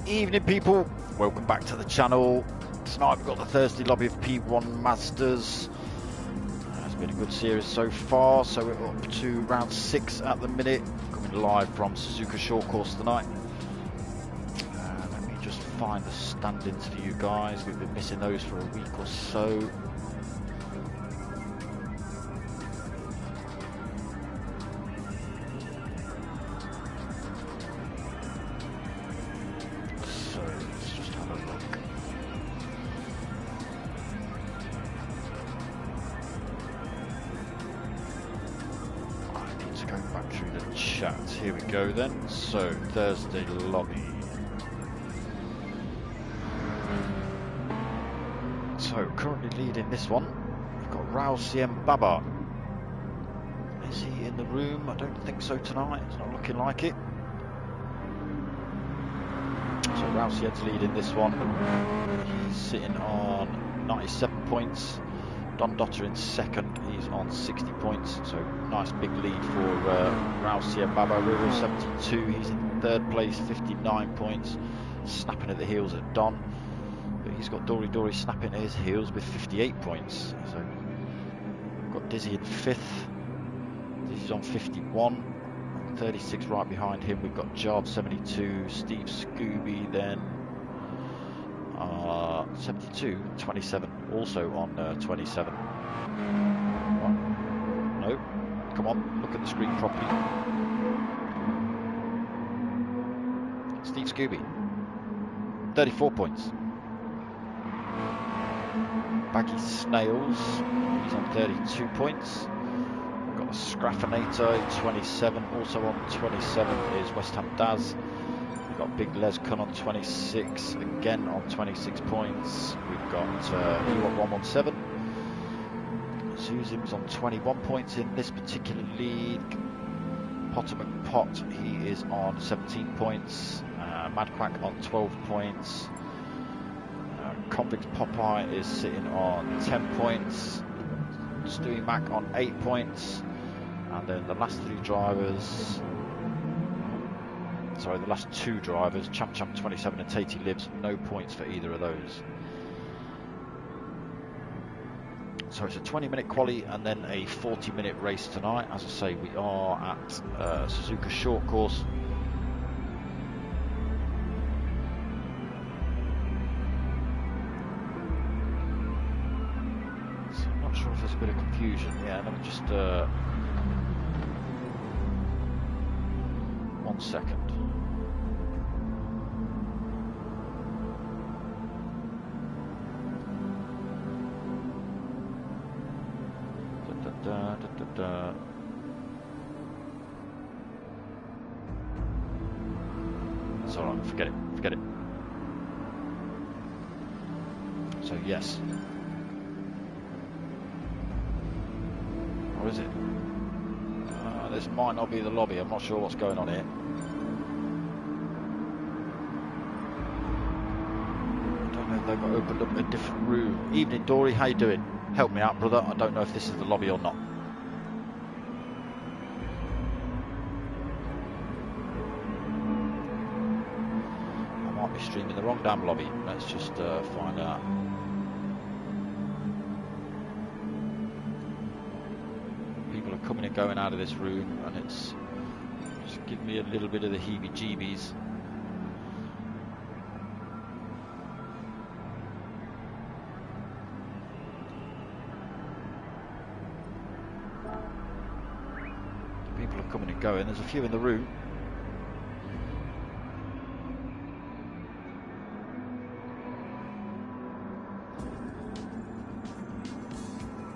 Evening people, welcome back to the channel. Tonight we've got the Thursday lobby of P1 Mazdas. It's been a good series so far, so we're up to round 6 at the minute. Coming live from Suzuka short course tonight. Let me just find the standings for you guys. We've been missing those for a week or so. Here we go then. So Thursday lobby. So currently leading this one, we've got Raul Baba. Is he in the room? I don't think so tonight. It's not looking like it. So Raul leading this one. He's sitting on 97 points. Don Dotter in second, he's on 60 points, so nice big lead for Raul Baba. Rural 72, he's in third place, 59 points, snapping at the heels at Don, but he's got Dory snapping at his heels with 58 points. So we've got Dizzy in fifth, Dizzy's on 51, 36 right behind him. We've got Job 72, Steve Scooby then 72, 27, also on 27. What? No, come on, look at the screen properly. Steve Scooby, 34 points. Baggy Snails, he's on 32 points. We've got the Scraffinator, 27, also on 27 is West Ham Daz. Got Big Les Kun on 26, again on 26 points. We've got Ewok 117. Zuzim's on 21 points in this particular league. Potter McPot, he is on 17 points. Madquack on 12 points. Convict Popeye is sitting on 10 points. Stewie Mac on 8 points. And then the last three drivers. Sorry, the last two drivers, Champ 27 and Tatey Libs, no points for either of those. So it's a 20-minute quali and then a 40-minute race tonight. As I say, we are at Suzuka short course. So I'm not sure if there's a bit of confusion. Yeah, let me just 1 second. That's alright, forget it. So yes. Or is it? This might not be the lobby, I'm not sure what's going on here. I don't know if they've opened up a different room. Evening Dory, how you doing? Help me out, brother. I don't know if this is the lobby or not. I might be streaming the wrong damn lobby. Let's just find out. People are coming and going out of this room, and it's just giving me a little bit of the heebie-jeebies. People are coming and going. There's a few in the room.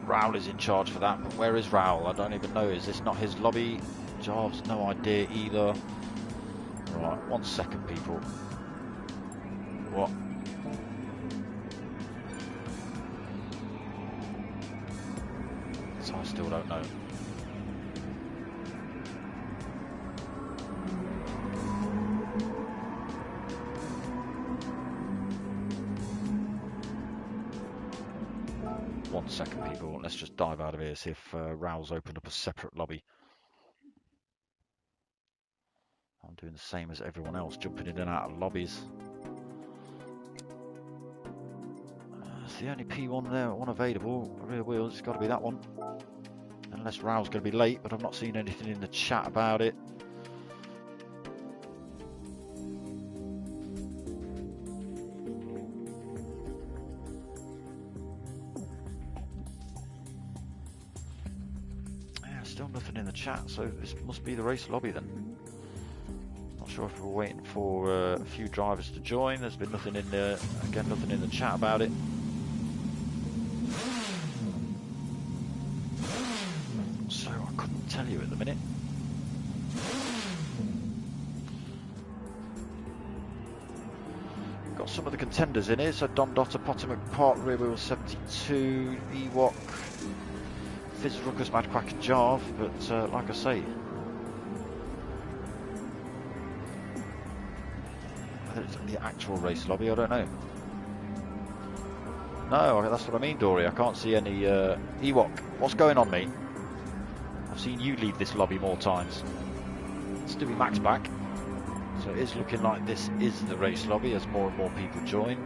Raul is in charge for that, but where is Raul? I don't even know. Is this not his lobby? Jarv's no idea either. Right, 1 second, people. What? So I still don't know. One second, people. Let's just dive out of here, see if Raul's opened up a separate lobby. I'm doing the same as everyone else, jumping in and out of lobbies. the only P1 there, one available. Rear wheels, it's got to be that one. Unless Raoul's going to be late, but I've not seen anything in the chat about it. Yeah, still nothing in the chat, so this must be the race lobby then. Not sure if we're waiting for a few drivers to join. There's been nothing in the, again, nothing in the chat about it. So I couldn't tell you at the minute. Got some of the contenders in here. So Don Dotter, Potomac Pot, Rear Wheel 72, Ewok, Fizz Ruckus, Mad Quack and Jarv. But like I say, whether it's the actual race lobby, I don't know. No, that's what I mean, Dory. I can't see any Ewok. What's going on, mate? I've seen you leave this lobby more times. Stewie Max back. So it is looking like this is the race lobby as more and more people join.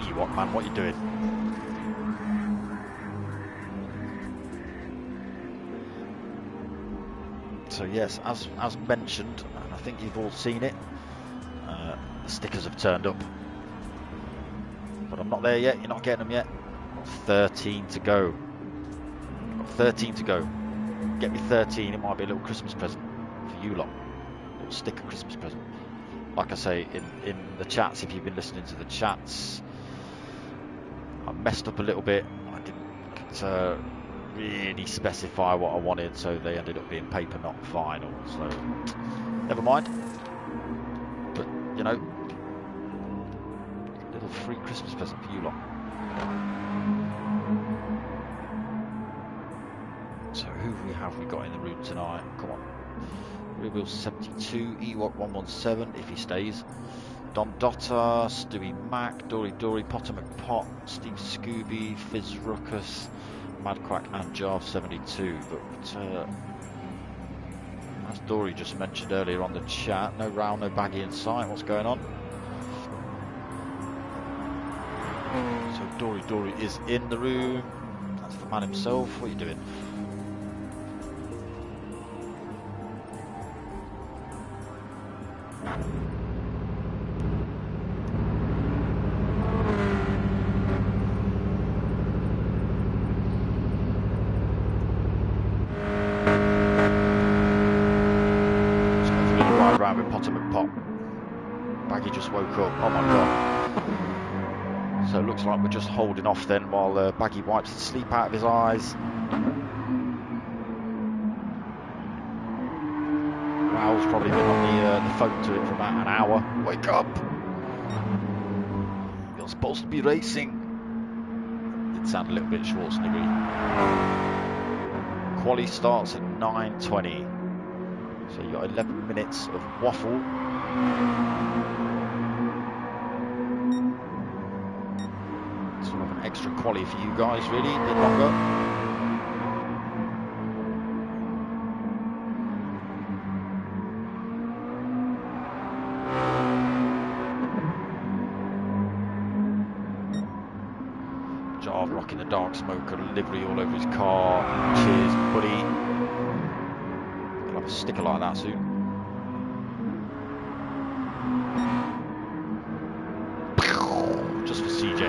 Ewok man, what are you doing? So yes, as mentioned, and I think you've all seen it, the stickers have turned up. But I'm not there yet, you're not getting them yet. 13 to go. 13 to go. Get me 13, it might be a little Christmas present for you lot. A little sticker Christmas present. Like I say, in the chats, if you've been listening to the chats, I messed up a little bit. I didn't really specify what I wanted, so they ended up being paper, not vinyl. So, never mind. But, you know, little free Christmas present for you lot. So who have we got in the room tonight? Come on. Rear Wheel 72, Ewok 117 if he stays. Don Dotter, Stewie Mac, Dory Dory, Potomac Pot, Steve Scooby, Fizz Ruckus, Mad Quack and Jarv 72. But as Dory just mentioned earlier on the chat, no Raoul, no Baggy in sight. What's going on? So Dory is in the room. That's the man himself. What are you doing? So let's really ride around with Potomac Pop. Baggy just woke up. Oh my god. So it looks like we're just holding off then while Baggy wipes the sleep out of his eyes. Raoul's probably been on the phone to him for about an hour. Wake up! You're supposed to be racing. Did sound a little bit Schwarzenegger. Quali starts at 9:20. So you've got 11 minutes of waffle. Sort of an extra quali for you guys, really, a bit longer. Jarv rocking the darksmoka livery all over his car. Cheers, buddy. We'll have a sticker like that soon. Just for CJ.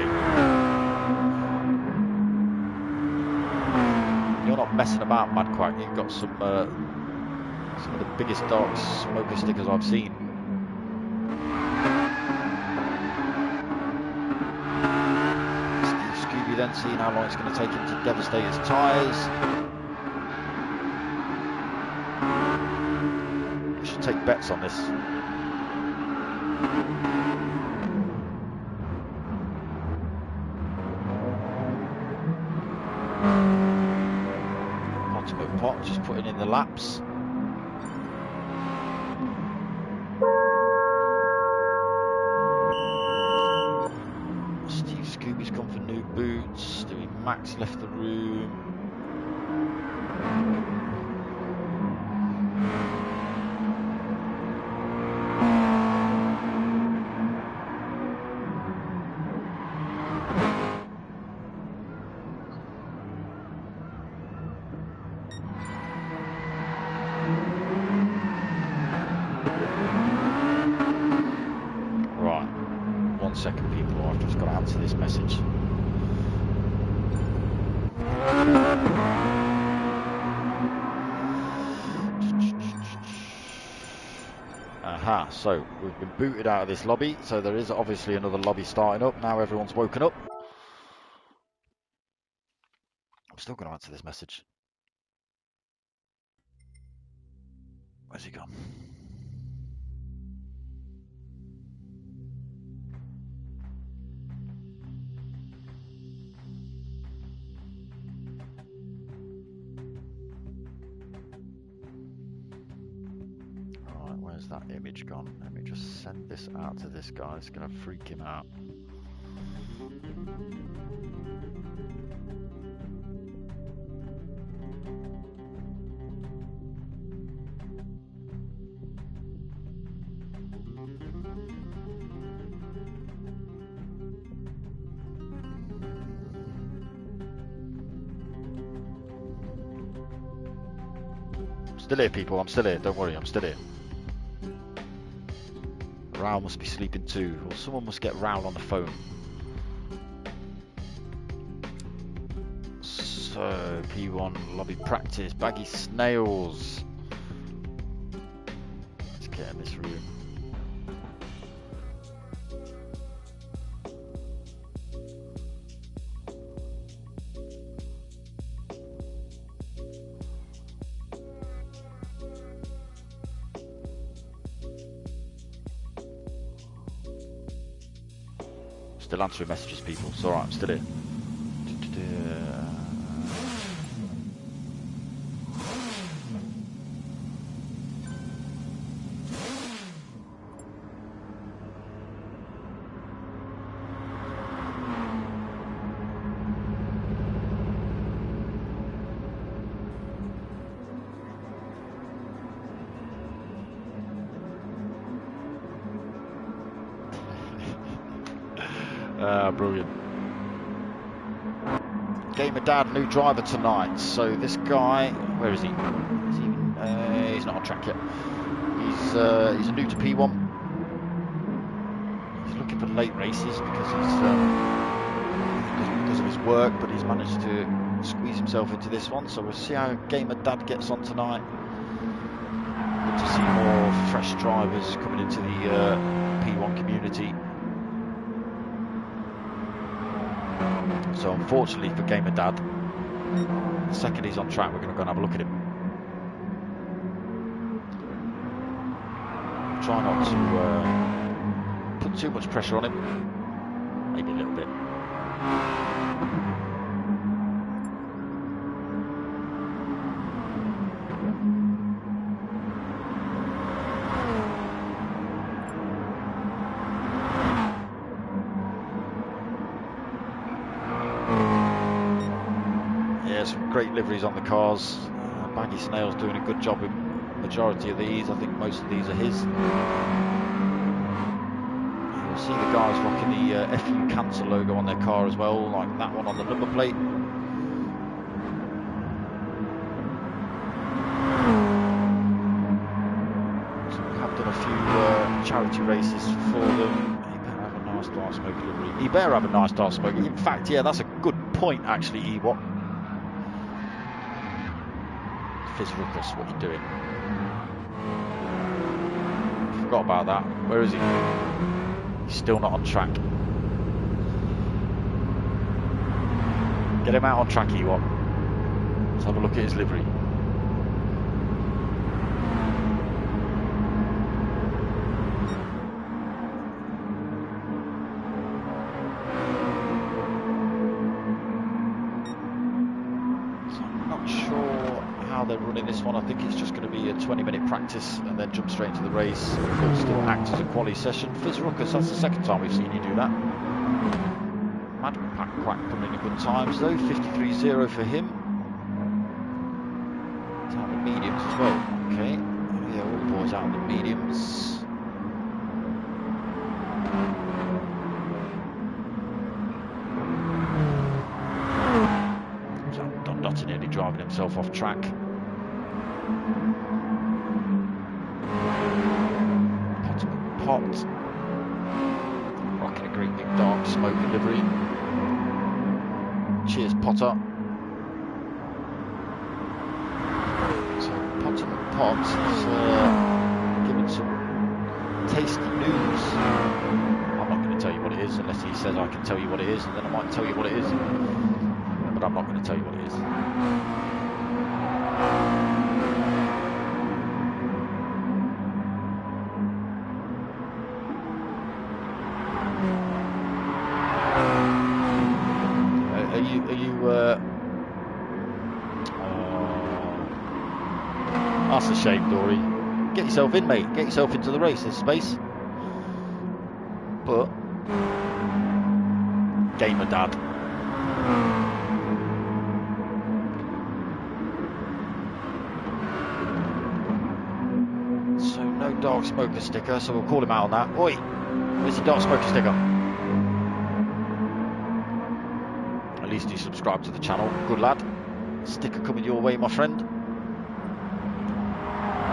You're not messing about, Mad Quack. You've got some of the biggest dark smoker stickers I've seen. Steve Scooby then seeing how long it's going to take him to devastate his tyres. We should take bets on this. Pot just putting in the laps. Steve Scooby's gone for new boots. Stewie Max left the room. second, people. I've just got to answer this message. Aha, so we've been booted out of this lobby, so there is obviously another lobby starting up. Now everyone's woken up. I'm still going to answer this message. Where's he gone? Alright, where's that image gone? Let me just send this out to this guy. It's going to freak him out. Still here, people. I'm still here. Don't worry, I'm still here. Raoul must be sleeping too, or someone must get Raoul on the phone. So, P1 lobby practice, baggy snails. Let's get in this room. Still answering messages, people. It's alright, I'm still here. Brilliant. Gamer Dad, new driver tonight. So this guy, where is he? He's not on track yet. He's new to P1. He's looking for late races because of his work, but he's managed to squeeze himself into this one. So we'll see how Gamer Dad gets on tonight. Good to see more fresh drivers coming into the P1 community. So unfortunately for Gamer Dad, the second he's on track, we're going to go and have a look at him. Try not to put too much pressure on him. Maybe a little bit. Great liveries on the cars. Baggy Snail's doing a good job with majority of these. I think most of these are his. You'll see the guys rocking the FU Cancer logo on their car as well, like that one on the number plate. So we have done a few charity races for them. He better have a nice darksmoka livery. He better have a nice darksmoka. In fact, yeah, that's a good point actually, Ewok. Ruckus, what are you doing? Forgot about that. Where is he? He's still not on track. Get him out on track, Ewok. Let's have a look at his livery. They're running this one. I think it's just going to be a 20-minute practice and then jump straight into the race. It will still act as a quali session. fthe Ruckus, that's the second time we've seen you do that. Mad Pack Quack coming in good times though, 53.0 for him. Down the mediums as well. Okay, yeah, all the boys out in the mediums. Nearly driving himself off track. Pot. Rocking a great delivery. Cheers, Potter. So Potter and Potts is giving some tasty news. I'm not going to tell you what it is unless he says I can tell you what it is, and then I might tell you what it is. But I'm not going to tell you what it is. That's a shame, Dory. Get yourself in, mate. Get yourself into the race. There's space. But gamer dad. So no dark smoker sticker. So we'll call him out on that. Oi, where's your dark smoker sticker? At least you subscribe to the channel. Good lad. Sticker coming your way, my friend.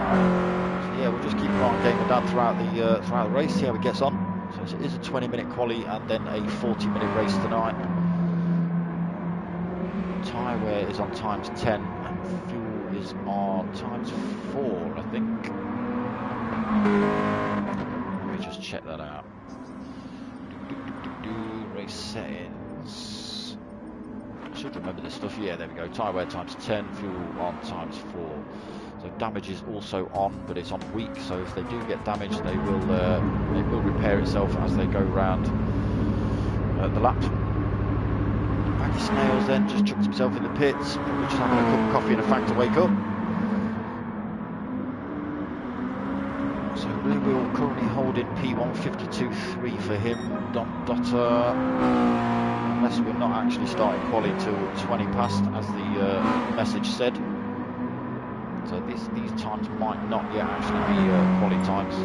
So yeah, we'll just keep an eye on Gamer Dad throughout the race, see how he gets on. So it is a 20-minute quali and then a 40-minute race tonight. Tyre wear is on times 10 and fuel is on times 4, I think. Let me just check that out. Race settings. I should remember this stuff. Yeah, there we go. Tyre wear times 10, fuel on times 4. So damage is also on, but it's on weak. So if they do get damaged, they will repair itself as they go round the lap. Baggy Snails then just chucked himself in the pits, probably just having a cup of coffee and a fag to wake up. So rear wheel currently holding P152.3 for him. Don Dotter, unless we're not actually starting quali till 20 past, as the message said. So these times might not yet actually be quali times.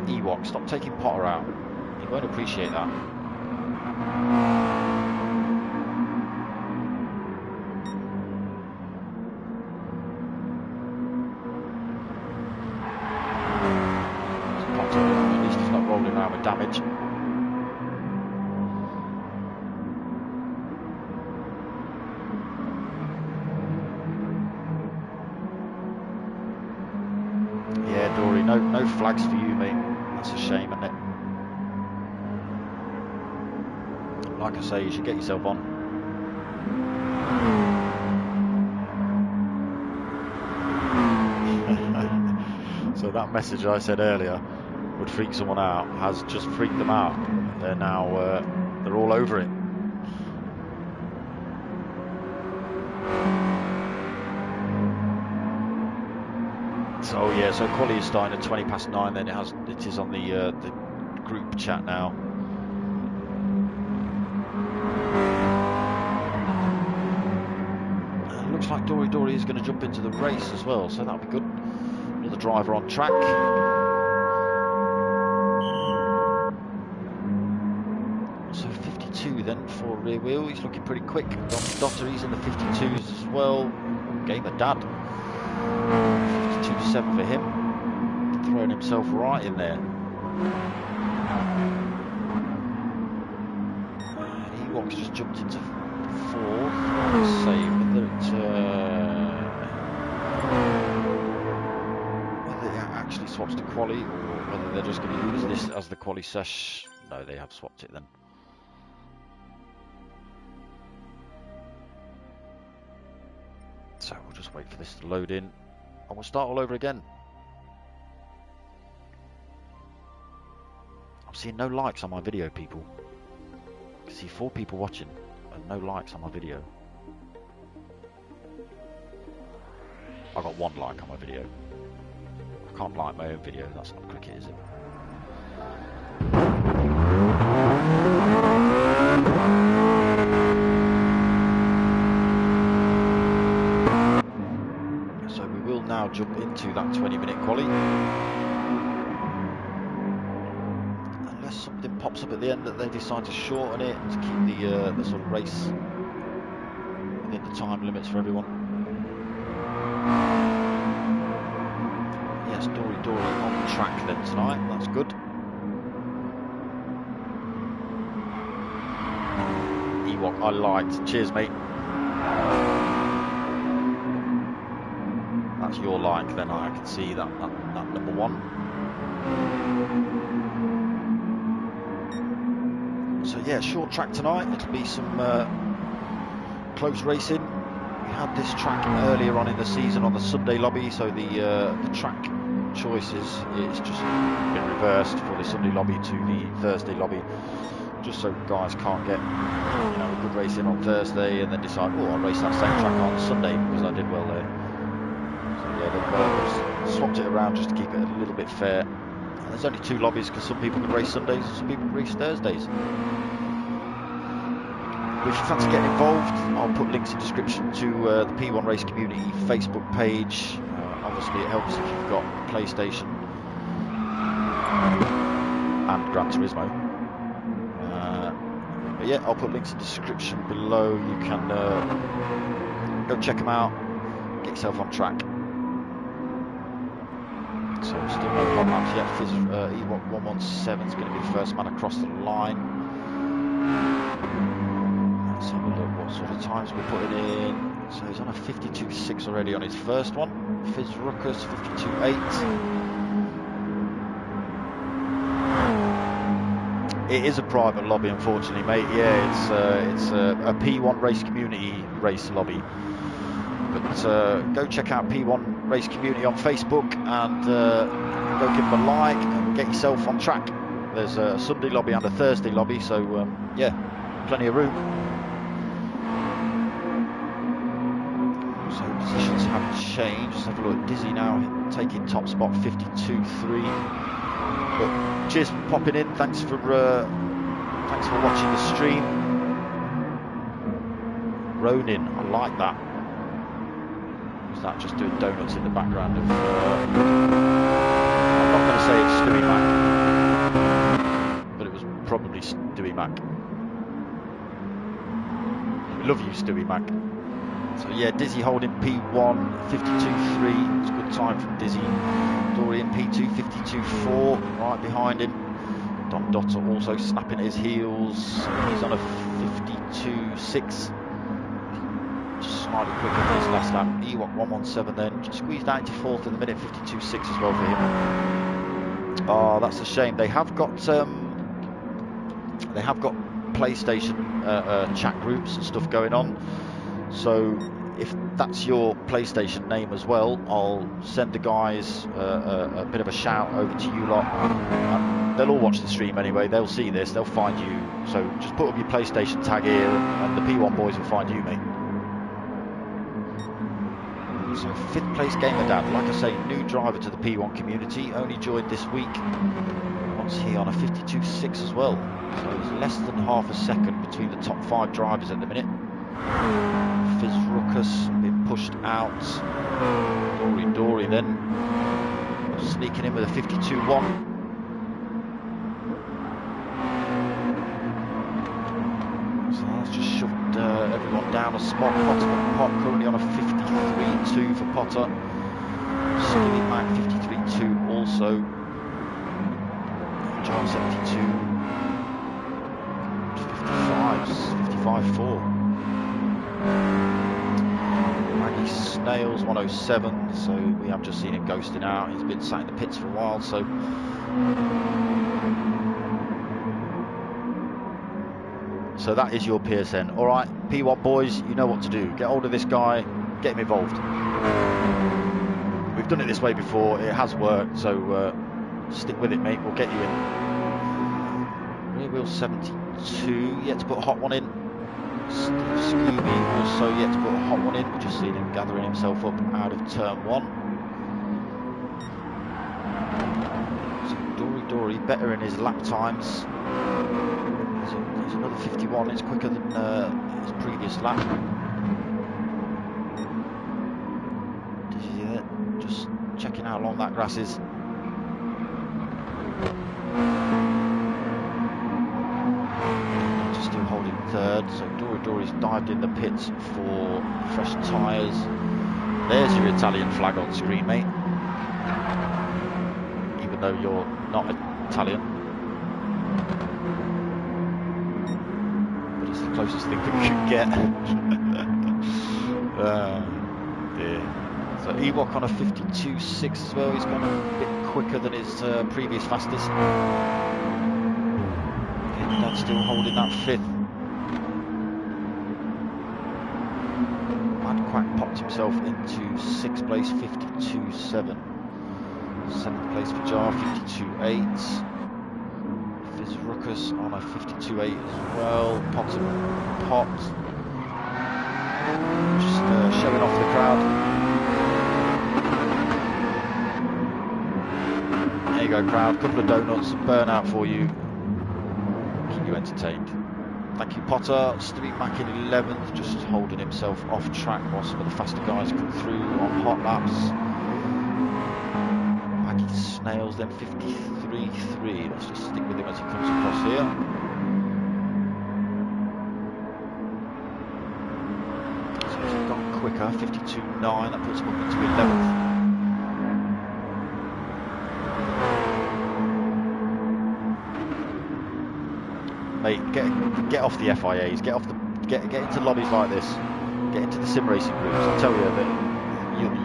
Ewok, stop taking Potter out. He won't appreciate that. Potter, at least he's not rolling around with damage. No flags for you, mate. That's a shame, isn't it? Like I say, you should get yourself on. So that message I said earlier would freak someone out has just freaked them out. They're now they're all over it. So yeah, so quali is starting at 20 past 9. Then it is on the group chat now. Looks like Dory is going to jump into the race as well, so that'll be good. Another driver on track. So 52 then for rear wheel. He's looking pretty quick. Don Dotter, he's in the 52s as well. Gamer Dad. 52.7 for him, throwing himself right in there. Ewok's just jumped into 4th. Let's see whether it actually swaps to quali, or whether they're just going to use this as the quali sesh. No, they have swapped it then. So we'll just wait for this to load in. And we'll start all over again. I'm seeing no likes on my video, people. I see 4 people watching and no likes on my video. I got 1 like on my video. I can't like my own video, that's not cricket, is it? Now jump into that 20-minute quali. Unless something pops up at the end that they decide to shorten it to keep the sort of race within the time limits for everyone. Yes, Dory on track then tonight. That's good. I liked. Cheers, mate. That's your like, then I can see that number one. So yeah, short track tonight. It'll be some close racing. We had this track earlier on in the season on the Sunday lobby, so the track choices is just been reversed for the Sunday lobby to the Thursday lobby, just so guys can't get a good race in on Thursday and then decide, oh, I'll race that same track on Sunday because I did well there. So yeah, they've swapped it around just to keep it a little bit fair. And there's only 2 lobbies because some people can race Sundays and some people can race Thursdays. If you fancy getting involved, I'll put links in the description to the P1RC community Facebook page. Obviously it helps if you've got PlayStation and Gran Turismo. But yeah, I'll put links in the description below. You can go check them out, get yourself on track. So still no hot laps yet. E117 is going to be the first man across the line. Let's have a look what sort of times we're putting in. So he's on a 52.6 already on his first one. Fizz Ruckus 52.8. It is a private lobby, unfortunately, mate. Yeah, it's a P1RC community race lobby. But go check out P1RC community on Facebook and go give them a like and get yourself on track. There's a Sunday lobby and a Thursday lobby, so yeah, plenty of room. So positions haven't changed. Let's have a look. Dizzy now taking top spot 52.3. But cheers for popping in. Thanks for watching the stream. Ronin, I like that. Was that just doing donuts in the background of? I'm not going to say it's Stewie Mac, but it was probably Stewie Mac. We love you, Stewie Mac. So yeah, Dizzy holding P1 52.3. It's a good time from Dizzy. Dorian P2 52.4, right behind him. Don Dotter also snapping at his heels. He's on a 52.6. Just slightly quicker than his last lap. E117 then. Just squeezed out into 4th in the minute. 52.6 as well for him. Oh, that's a shame. They have got PlayStation chat groups and stuff going on. So if that's your PlayStation name as well, I'll send the guys a bit of a shout over to you lot. They'll all watch the stream anyway, they'll see this, they'll find you. So just put up your PlayStation tag here and the P1 boys will find you, mate. So 5th place Gamer Dad, like I say, new driver to the P1 community, only joined this week. What's he on? A 52.6 as well. So it's less than half a second between the top 5 drivers at the minute. Fizz Ruckus been pushed out. Dory then sneaking in with a 52.1. So that's just shoved everyone down a spot. Potter currently on a 53.2 for Potter. Stewie Mac 53.2 also. John 72. 55.4. Maggie Snails 107, so we have just seen him ghosting out. He's been sat in the pits for a while, so that is your PSN. Alright, P1 boys, you know what to do. Get hold of this guy, get him involved. We've done it this way before, it has worked, so stick with it, mate, we'll get you in. Rear wheel 72, yet to put a hot one in. Scooby also yet to put a hot one in. We've just seen him gathering himself up out of turn 1. So Dory better in his lap times. There's another 51. It's quicker than his previous lap. Did you see that? Just checking how long that grass is. Still holding 3rd, so Dory's dived in the pits for fresh tyres. There's your Italian flag on screen, mate. Even though you're not Italian. But it's closest thing we can get. Dear. So Ewok on a 52.6 as well. He's gone a bit quicker than his previous fastest. Again, still holding that 5th. Quack popped himself into 6th place, 52.7. 7th place for Jar, 52.8. Fizz Ruckus on a 52.8 as well. Popped. Just showing off the crowd. There you go, crowd. Couple of donuts, burnout for you. Keep you entertained. Thank you, Potter. Stewie Mack in 11th, just holding himself off track while some of the faster guys come through on hot laps. Baggy Snails then 53.3. Let's just stick with him as he comes across here. So he's gone quicker, 52.9. That puts him up into 11th. Mate, get off the FIAs, get into lobbies like this, get into the sim racing groups. I'll tell you that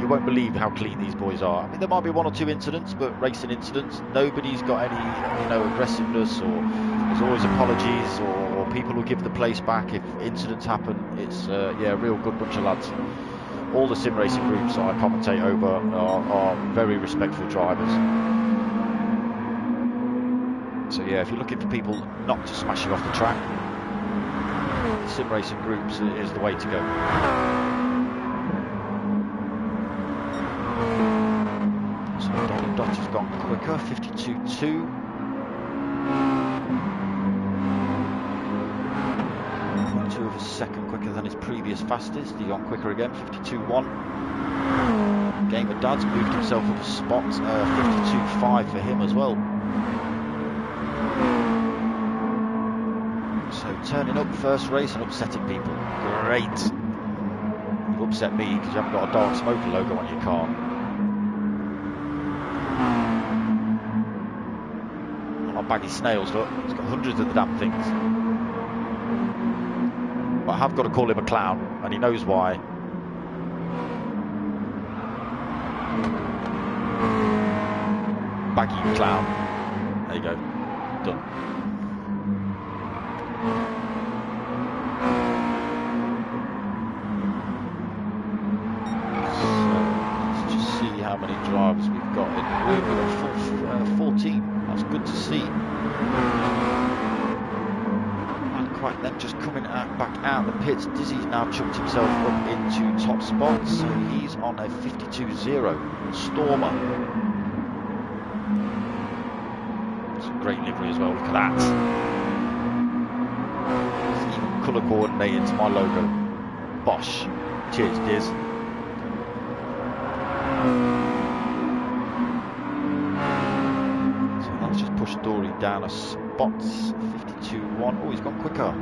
you won't believe how clean these boys are. I mean, there might be 1 or 2 incidents, but racing incidents, nobody's got any, aggressiveness, or there's always apologies, or people who give the place back if incidents happen. It's a real good bunch of lads. All the sim racing groups I commentate over are very respectful drivers. So yeah, if you're looking for people not to smash you off the track, the sim racing groups is the way to go. So Dotter's gone quicker, 52.2. 0.2 of a second quicker than his previous fastest. He gone quicker again, 52.1. Gamer Dad's moved himself up a spot, 52.5 for him as well. So turning up first race and upsetting people. Great. You've upset me because you haven't got a darksmoka logo on your car. Not Baggy Snails, look. He's got hundreds of the damn things. But I have got to call him a clown, and he knows why. Baggy, you clown. There you go. Done. How many drivers we've got in? We've got 14. That's good to see. And quite then just coming back out the pits. Dizzy's now chucked himself up into top spots, so he's on a 52.0. Stormer. It's a great livery as well. Look at that. It's even colour coordinated to my logo. Bosh. Cheers, Diz. So that's just pushed Dory down a spot, 52.1. Oh, he's gone quicker.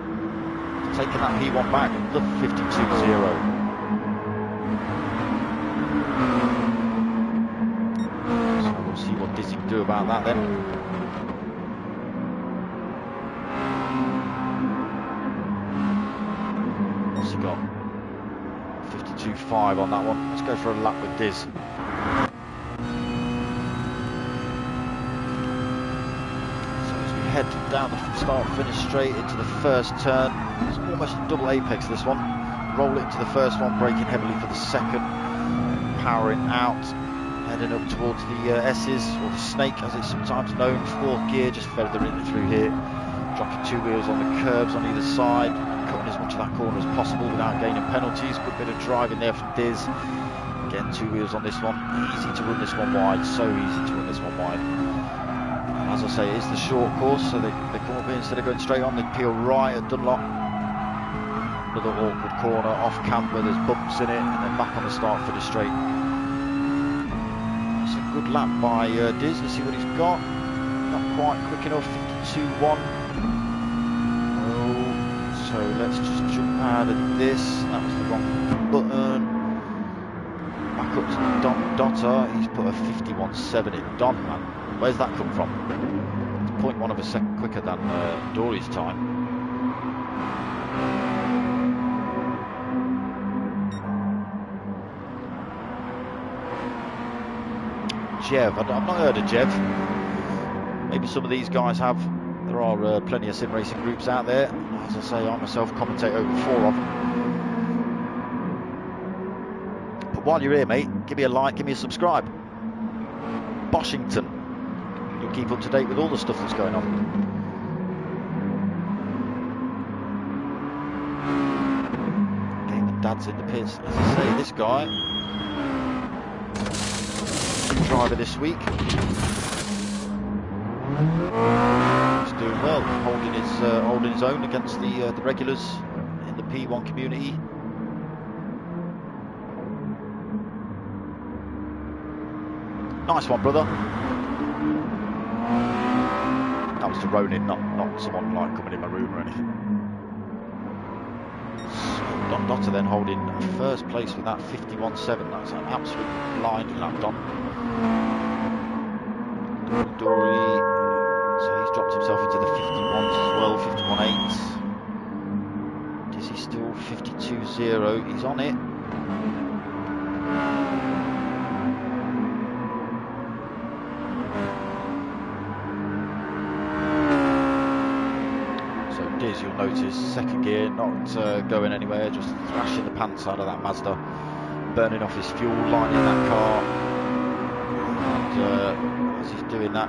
Taking that P1 back, look, 52.0. So we'll see what Dizzy can do about that then. What's he got? 52.5 on that one. Let's go for a lap with Diz. Head down the start finish straight into the first turn. It's almost a double apex this one. Roll it into the first one, braking heavily for the second, powering out, heading up towards the S's, or the Snake as it's sometimes known. 4th gear, just feathering it through here, dropping 2 wheels on the curbs on either side, cutting as much of that corner as possible without gaining penalties. Good bit of driving there from Diz. Again, 2 wheels on this one. Easy to run this one wide, so easy to run this one wide. As I say, it's the short course, so they come up here instead of going straight on, they peel right at Dunlop. Another awkward corner off camber, there's bumps in it, and then back on the start for the straight. It's a good lap by Diz. Let's see what he's got. Not quite quick enough, 52.1. Oh, so let's just jump out of this. That was the wrong button. Back up to Don Dotter. He's put a 51.7 in. Don, man. Where's that come from? It's 0.1 of a second quicker than Dory's time. Jev. I've not heard of Jev. Maybe some of these guys have. There are plenty of sim racing groups out there. As I say, I myself commentate over 4 of them. But while you're here, mate, give me a like, give me a subscribe. Boshington. You'll keep up to date with all the stuff that's going on. Game and Dad's in the pits. As I say, this guy, driver this week, he's doing well, holding his own against the regulars in the P1 community. Nice one, brother. That was to Ronin, not someone like coming in my room or anything. So Don Dotter then holding first place with that 51.7. That's an absolute blind lap, Don. Dory, so he's dropped himself into the 51s as well, 51.8. Is he still 52.0? He's on it. You'll notice second gear not going anywhere, just thrashing the pants out of that Mazda, burning off his fuel, lining that car, and as he's doing that,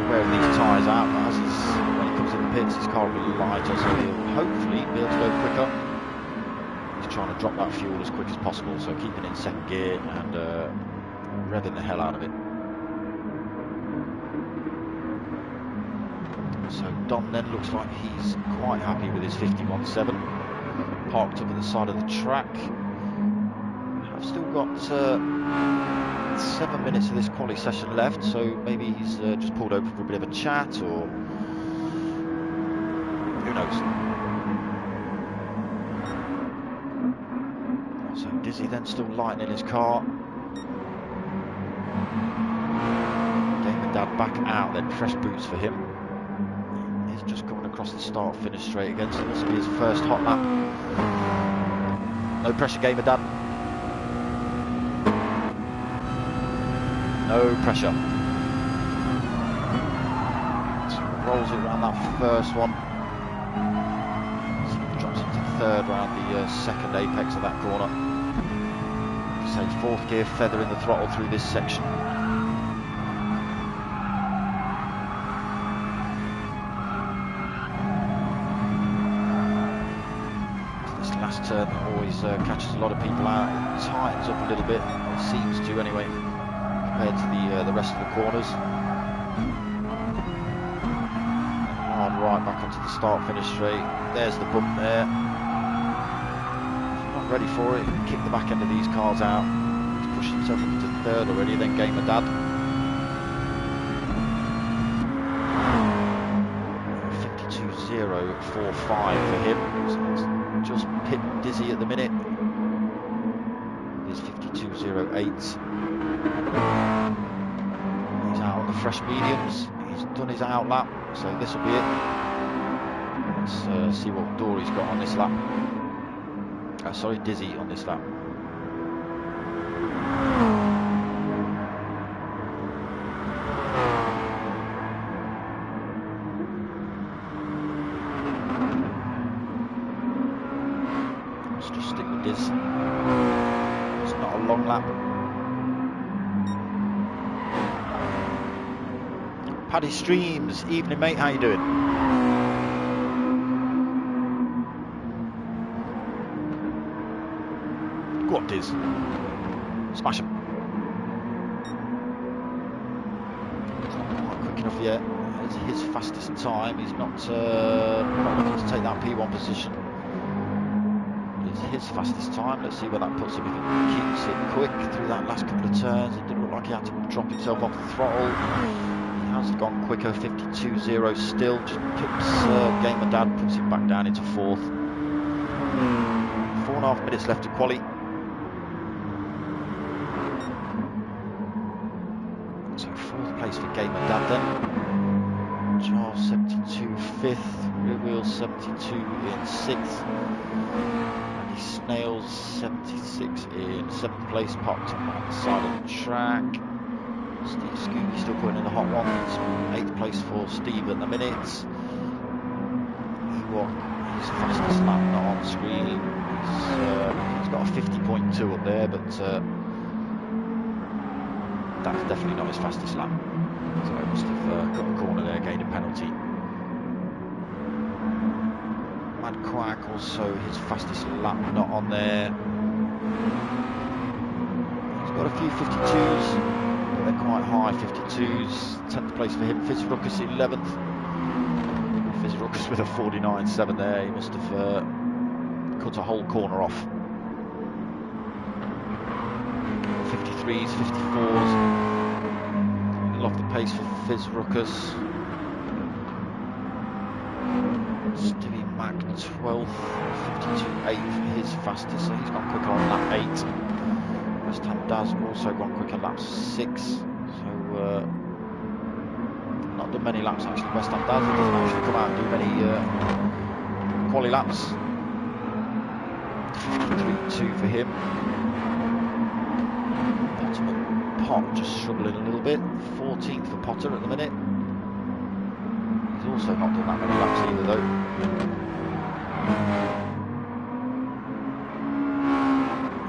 wearing these tyres out, when he comes in the pits his car will be lighter, so he'll hopefully be able to go quicker. He's trying to drop that fuel as quick as possible, so keeping in second gear and revving the hell out of it. So Don then looks like he's quite happy with his 51.7, parked up at the side of the track. I've still got 7 minutes of this quali session left, so maybe he's just pulled over for a bit of a chat, or who knows. So Dizzy then still lightening his car. Game and Dad back out, then fresh boots for him. Just coming across the start finish straight again, so this will be his first hot lap. No pressure, Gamer Dad. No pressure. So rolls it around that first one. So drops into third round the second apex of that corner. So fourth gear, feather in the throttle through this section. Turn always catches a lot of people out. It tightens up a little bit, it seems to anyway, compared to the rest of the corners. Hard right back onto the start finish straight. There's the bump there. If you're not ready for it, kick the back end of these cars out. He's pushed himself up into third already, then Gamer Dad. 52.045 for him. So just pit Dizzy at the minute. He's 52.08. He's out on the fresh mediums. He's done his out lap, so this will be it. Let's see what Dory's got on this lap. Sorry, Dizzy on this lap. Just stick with this. It's not a long lap. Paddy Streams, evening mate, how you doing? Go on, Diz. Smash him. He's not quite quick enough yet. It's his fastest time. He's not looking to take that P1 position. His fastest time. Let's see where that puts him. If he keeps it quick through that last couple of turns, it didn't look like he had to drop himself off the throttle. He has gone quicker, 52.0 still. Just pips Gamer Dad, puts him back down into fourth. 4.5 minutes left to quali. So fourth place for Gamer Dad then. Jar 72 fifth, Rear Wheel 72 in sixth. Snails 76 in 7th place, parked on the side of the track. Steve Scooby still putting in the hot ones. 8th place for Steve at the minute. Ewok, his fastest lap not on screen. He's got a 50.2 up there, but that's definitely not his fastest lap. So he must have got a corner there, gained a penalty. Mad Quack also his fastest lap not on there. He's got a few 52s, but they're quite high 52s. 10th place for him. Fizz Ruckus 11th. Fizz Ruckus with a 49.7 there. He must have cut a whole corner off. 53s, 54s. Love the pace for Fizz Ruckus. Stevie Mac 12th, 52.8 for his fastest, so he's gone quicker on lap 8. West Ham Daz also gone quicker lap 6. So not done many laps actually. West Ham Daz, he doesn't actually come out and do many quali laps. 53.2 for him. Pot just struggling a little bit. 14th for Potter at the minute. He's also not done that many laps either though.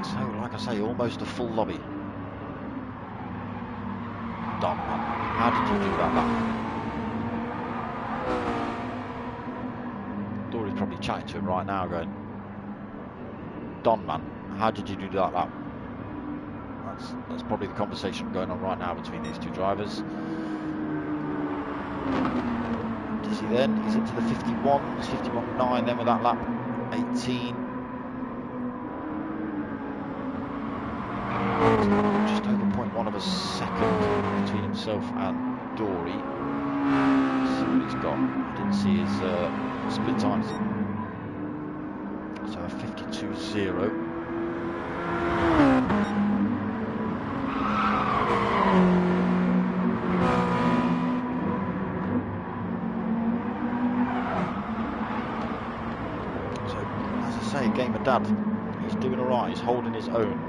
So like I say, almost a full lobby. Don, how did you do that lap? Dory's probably chatting to him right now going, Don man, how did you do that lap? That's probably the conversation going on right now between these two drivers. Dizzy then, he's into the 51s, 51.9 then with that lap, 18. Just over 0.1 of a second between himself and Dory. Let's see what he's got. I didn't see his split times. So a 52.0. Dad, he's doing alright, he's holding his own.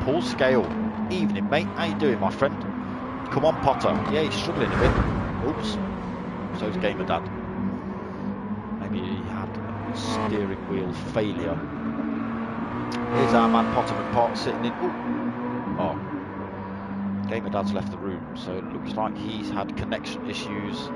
Paul Scale, evening mate, how you doing my friend? Come on Potter, yeah he's struggling a bit. Oops, so's Gamer Dad. Maybe he had a steering wheel failure. Here's our man Potter McPot sitting in. Ooh. Oh, Gamer Dad's left the room, so it looks like he's had connection issues.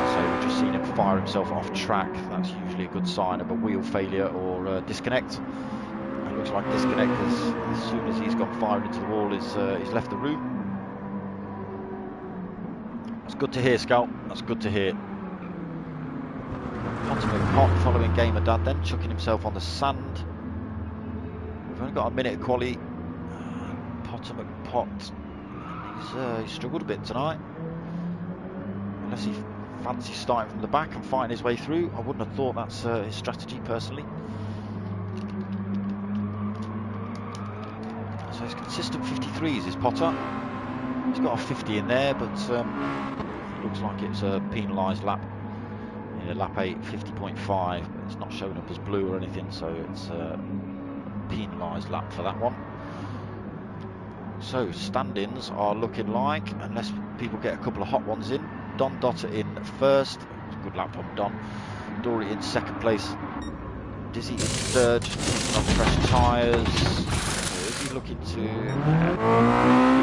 So we've just seen him fire himself off track. That's usually a good sign of a wheel failure or disconnect. It looks like disconnect as soon as he's gone firing into the wall, he's left the room. That's good to hear, Scout. That's good to hear. Potter McPot following Gamer Dad then, chucking himself on the sand. We've only got a minute of quali. Potter McPot, he's struggled a bit tonight. Unless he fancies starting from the back and fighting his way through. I wouldn't have thought that's his strategy personally. So he's consistent 53s is Potter. He's got a 50 in there, but it looks like it's a penalised lap. Yeah, lap 8, 50.5, but it's not showing up as blue or anything, so it's a penalised lap for that one. So stand-ins are looking like, unless people get a couple of hot ones in, Don Dotter in first. Good lap from Don. Dory in second place. Dizzy in third. On fresh tyres. Is he looking to? He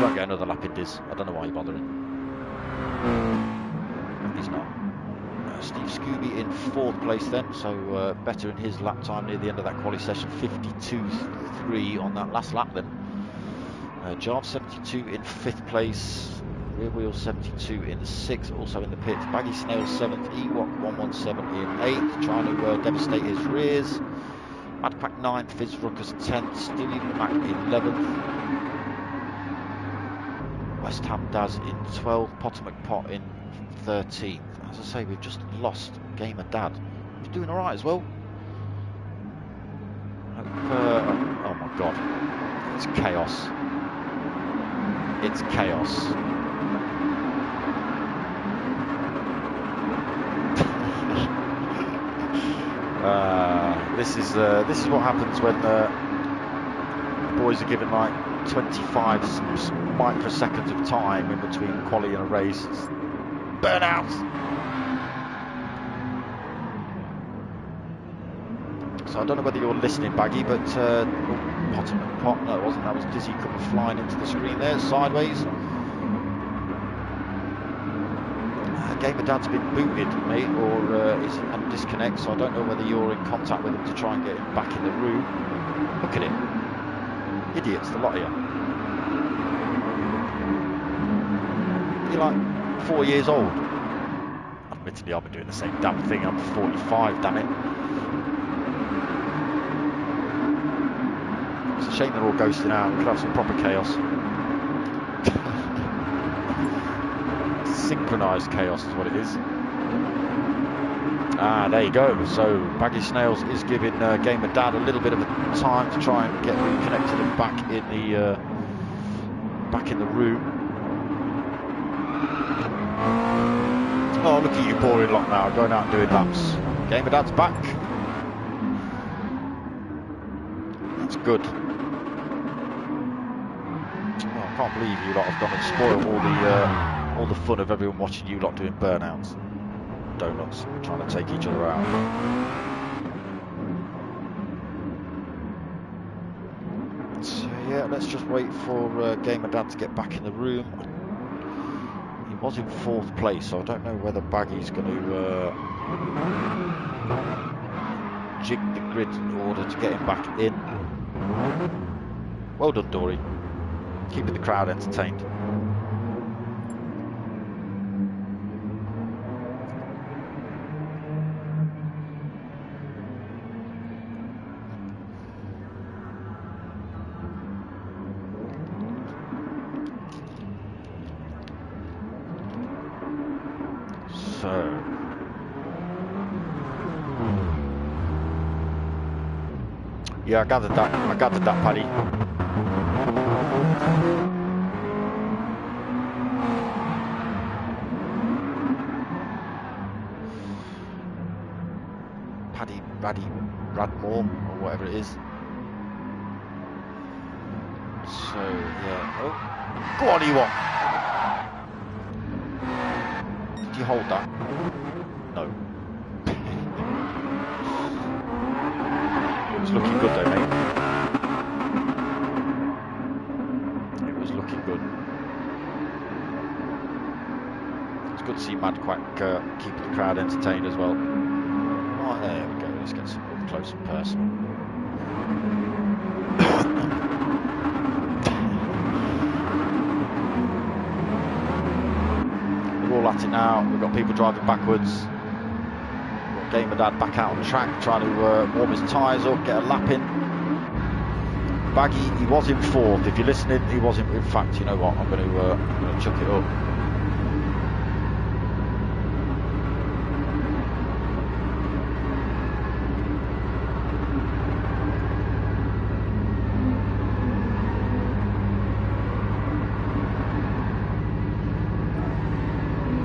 won't get another lap in Diz. I don't know why you're bothering. He's not. Steve Scooby in fourth place then. So better in his lap time near the end of that quali session. 52.3 on that last lap then. Jarve 72 in fifth place. Rear Wheel 72 in the 6th, also in the pits. Baggy Snail 7th, Ewok 117 in 8th, trying to devastate his rears. Mad Quack 9th, Fizz Ruckus 10th, Stevie Mac 11th. West Ham Daz in 12th, Potter McPot in 13th. As I say, we've just lost Gamer Dad. He's doing alright as well. Oh my god. It's chaos. It's chaos. This is what happens when the boys are given like 25 microseconds of time in between quali and a race. It's burnout. So I don't know whether you're listening, Baggy, but no, it wasn't. That was Dizzy coming flying into the screen there, sideways. Gamer Dad's been booted, mate, or is on disconnect, so I don't know whether you're in contact with him to try and get him back in the room. Look at him. Idiots, the lot of you. You're like 4 years old. Admittedly, I've been doing the same damn thing. I'm 45, damn it. It's a shame they're all ghosting out. We could have some proper chaos. Synchronised chaos is what it is. Ah, there you go. So Baggy Snails is giving Gamer Dad a little bit of a time to try and get reconnected and back in the room. Oh, look at you boring lot now, going out and doing laps. Gamer Dad's back. That's good. Oh, I can't believe you lot have gone and spoiled all the fun of everyone watching you lot doing burnouts. Donuts, trying to take each other out. So yeah, let's just wait for Gamer Dad to get back in the room. He was in 4th place, so I don't know whether Baggy's going to jig the grid in order to get him back in. Well done, Dory. Keeping the crowd entertained. Yeah, I gathered that, Paddy. Radmore, or whatever it is. So, yeah. Oh, go on, Ewok! Did you hold that? No. It was looking good though, mate. It was looking good. It's good to see Mad Quack keeping the crowd entertained as well. Oh, there we go. Let's get some up close and personal. We're all at it now. We've got people driving backwards. Gamer Dad back out on the track, trying to warm his tyres up, get a lap in. Baggy, he was in 4th. If you're listening, he was in fact, you know what? I'm going to chuck it up.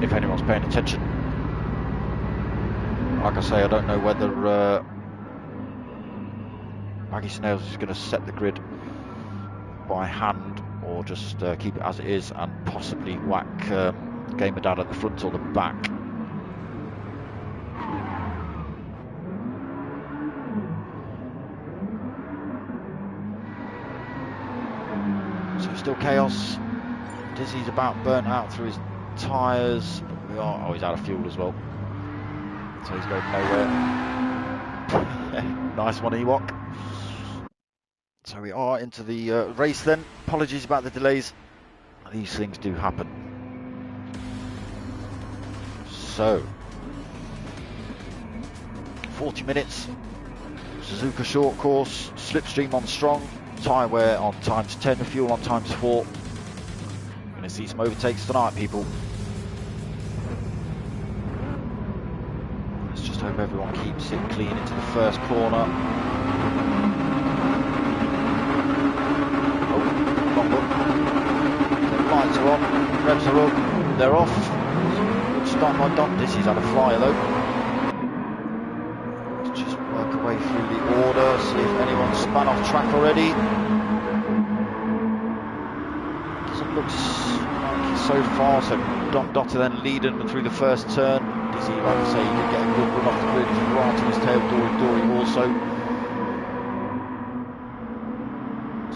If anyone's paying attention. Like I say, I don't know whether Baggy Snails is going to set the grid by hand or just keep it as it is and possibly whack Gamer Dad at the front or the back. So still chaos. Dizzy's about burnt out through his tyres. Oh, he's out of fuel as well. So he's going nowhere. Nice one, Ewok. So we are into the race then. Apologies about the delays. These things do happen. So, 40 minutes. Suzuka short course. Slipstream on strong. Tyre wear on ×10. Fuel on ×4. We're going to see some overtakes tonight, people. Hope everyone keeps it clean into the first corner. Oh, wrong one. The lights are on, revs are up, they're off. Good start by Don. Dizzy's had a flyer though. Let's just work our way through the order, see if anyone's spun off track already. looks like so far. So Dom Dotter then leading through the first turn. Dizzy, like I say, he did get a good run off the grid. He's right on his tail. Dory also.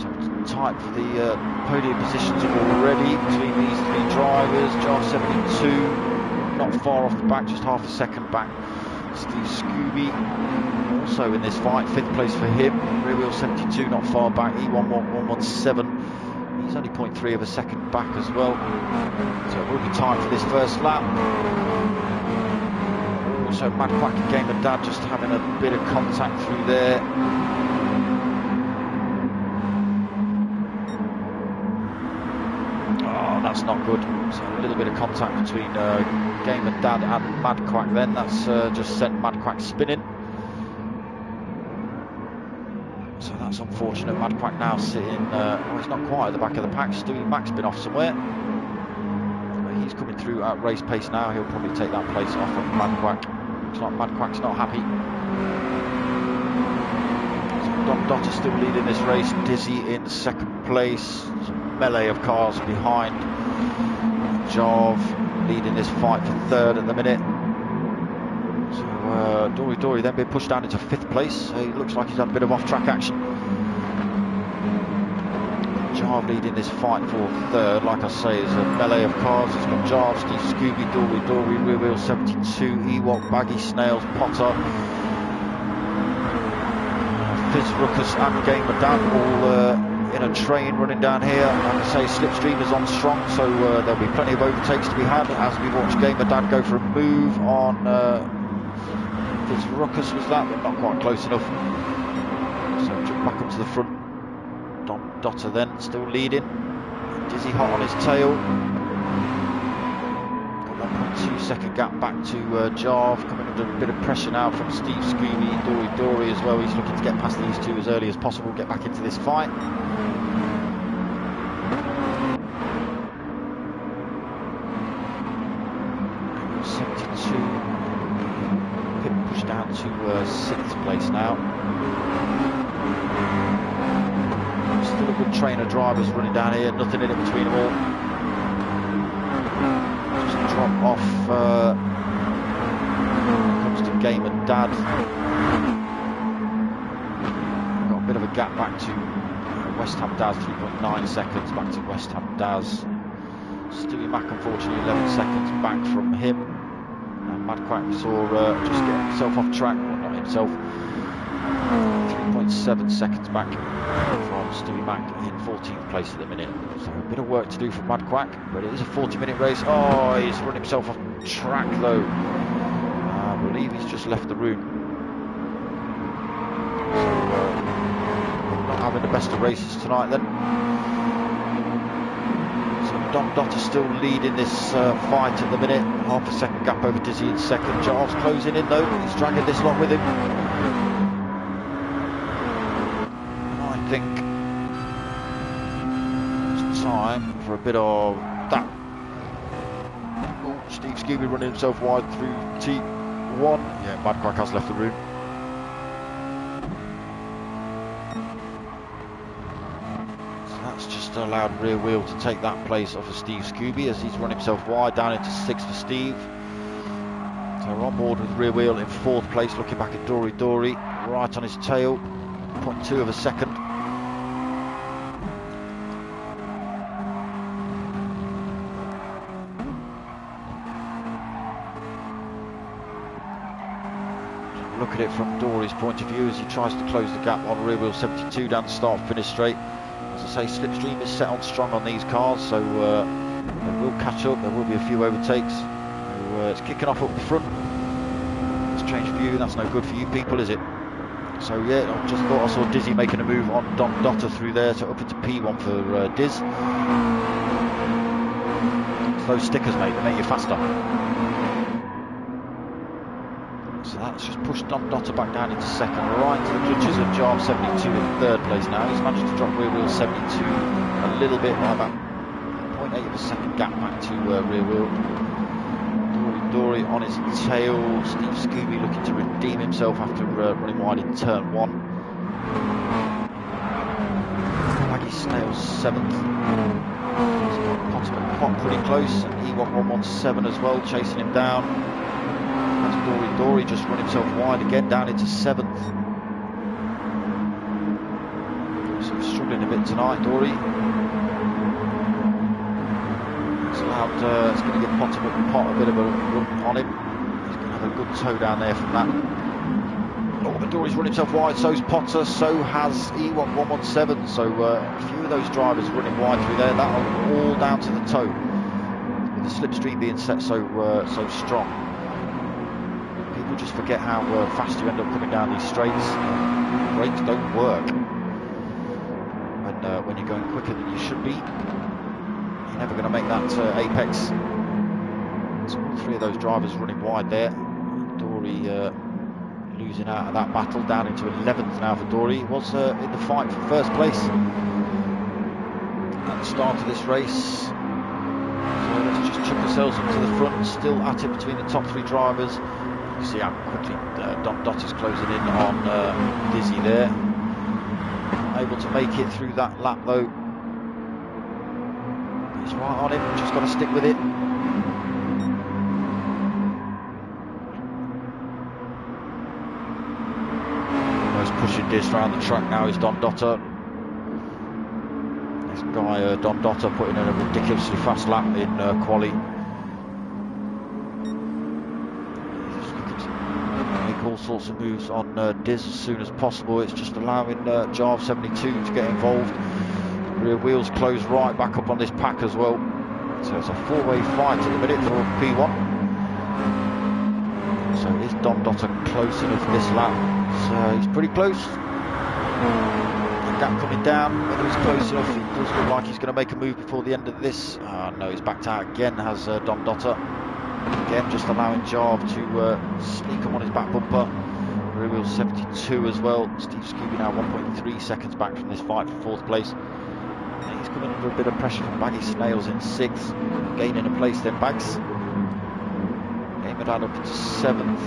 So it's tight for the podium positions already between these three drivers. Jar 72, not far off the back, just half a second back. Steve Scooby also in this fight, 5th place for him. Rear wheel 72, not far back. E11117, he's only 0.3 of a second back as well. So it will be time for this first lap. Also Mad Quack and Gamer Dad just having a bit of contact through there. Oh, that's not good. So a little bit of contact between Gamer Dad and Mad Quack then. That's just sent Mad Quack spinning. So that's unfortunate. Mad Quack now sitting, well, he's not quite at the back of the pack. Stewie Mac's been off somewhere. He's coming through at race pace now. He'll probably take that place off of Mad Quack. Looks like Mad Quack's not happy. So Dom Dotter still leading this race. Dizzy in 2nd place. Some melee of cars behind. Jarv leading this fight for 3rd at the minute. So Dory then being pushed down into 5th place. So he looks like he's had a bit of off-track action. Jarv leading this fight for 3rd. Like I say, is a melee of cars. It's got Jarv, Steve Scooby, Dory, Rear Wheel 72, Ewok, Baggy, Snails, Potter, Fizz, Ruckus and Gamer Dan all in a train running down here. Like I say, Slipstream is on strong, so there'll be plenty of overtakes to be had as we watch Gamer Dan go for a move on Fizz Ruckus was that, but not quite close enough. So jump back up to the front. Dom Dotter then still leading. Dizzy hot on his tail. Got 1.2 second gap back to Jarv, coming under a bit of pressure now from Steve Scooby, Dory as well. He's looking to get past these two as early as possible, get back into this fight. 72. Pit pushed down to 6th place now. Still a good train of drivers running down here, nothing in it between them all. Just drop off comes to Game and Dad. Got a bit of a gap back to West Ham Daz, 3.9 seconds back to West Ham Daz. Stewie Mac unfortunately 11 seconds back from him. And Mad Quack saw just get himself off track, well, not himself. 3.7 seconds back from Stewie Mac in 14th place at the minute. So a bit of work to do for Mad Quack, but it is a 40-minute race. Oh, he's run himself off track though. I believe he's just left the room. So not having the best of races tonight then. So Dom Dotter still leading this fight at the minute. Half a second gap over Dizzy in 2nd. Jarv's closing in though. He's dragging this lot with him. I think it's time for a bit of that. Oh, Steve Scooby running himself wide through T1. Yeah, Mad Quack has left the room. So that's just allowed Rear Wheel to take that place off of Steve Scooby as he's run himself wide down into 6th for Steve. So we're on board with Rear Wheel in 4th place, looking back at Dory, right on his tail, 0.2 of a second. Look at it from Dory's point of view as he tries to close the gap on Rear Wheel 72 down the start finish straight. As I say, Slipstream is set on strong on these cars, so they will catch up. There will be a few overtakes. So, it's kicking off up the front. Let's change view. That's no good for you people, is it? So yeah, I just thought I saw Dizzy making a move on Dom Dotter through there, so up into P1 for Diz. It's those stickers, mate, they make you faster. So that's just pushed Dom Dotter back down into 2nd, right to the clutches of Jarv 72 in 3rd place now. He's managed to drop Rear Wheel 72 a little bit, by about 0.8 of a second gap back to Rear Wheel. Dory on his tail. Steve Scooby looking to redeem himself after running wide in turn 1. Baggy Snails 7th. He's got Pot pretty close, and Ewok 117 as well, chasing him down. That's Dory just run himself wide again, down into 7th. So struggling a bit tonight, Dory. It's going to give Pot a bit of a run on him. He's going to have a good toe down there from that. Oh, but Dory's run himself wide, so's Potter, so has Ewok 117. So a few of those drivers running wide through there, that'll all down to the toe. With the slipstream being set so strong. People just forget how fast you end up coming down these straights. Brakes don't work when you're going quicker than you should be. You're never going to make that apex. So all 3 of those drivers running wide there. Dory losing out of that battle, down into 11th now for Dory. He was in the fight for first place at the start of this race. So let's just chuck ourselves up to the front, still at it between the top 3 drivers. You see how quickly Don Dotter's closing in on Dizzy there. Able to make it through that lap though. He's right on him, just got to stick with it. Pushing Diz around the track now is Don Dotter. This guy Don Dotter putting in a ridiculously fast lap in quali. He's looking to make all sorts of moves on Diz as soon as possible. It's just allowing Jarv 72 to get involved. Rear wheels close right back up on this pack as well. So it's a 4-way fight at the minute for P1. So is Don Dotter close enough this lap? So he's pretty close. The gap coming down, whether he's close enough, it does look like he's going to make a move before the end of this. No, he's backed out again, has Don Dotter. Again, just allowing Jarv to sneak him on his back bumper. Rear wheel 72 as well. Steve Scooby now 1.3 seconds back from this fight for 4th place. And he's coming under a bit of pressure from Baggy Snails in 6th, gaining a place then Bags. Gamer up into 7th.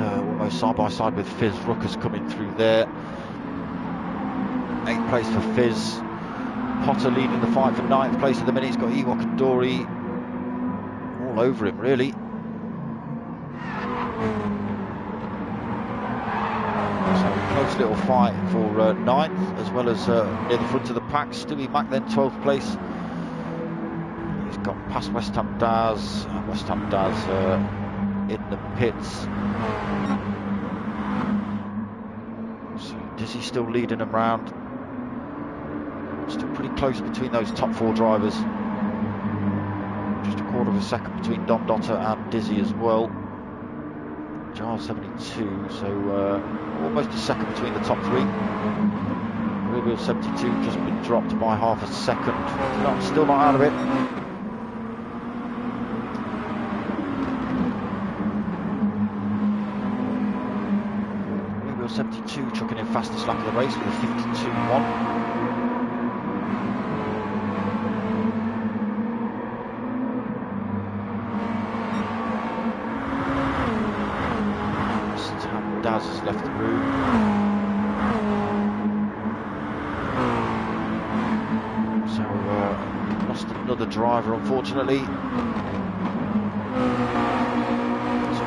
Almost side by side with Fizz. Ruckus coming through there. 8th place for Fizz. Potter leading the fight for 9th place at the minute. He's got Ewok and Dory all over him really. So close little fight for 9th as well as near the front of the pack. Stewie Mack then 12th place. He's got past West Ham Daz. West Ham Daz in the pits. So Dizzy still leading them round. Still pretty close between those top 4 drivers. Just a quarter of a second between Don Dotter and Dizzy as well. Jarv 72, so almost a second between the top 3. Rear wheel 72 just been dropped by half a second. Still not out of it. 72 chucking in fastest lap of the race with a 52.1. Daz has left the room. So lost another driver unfortunately.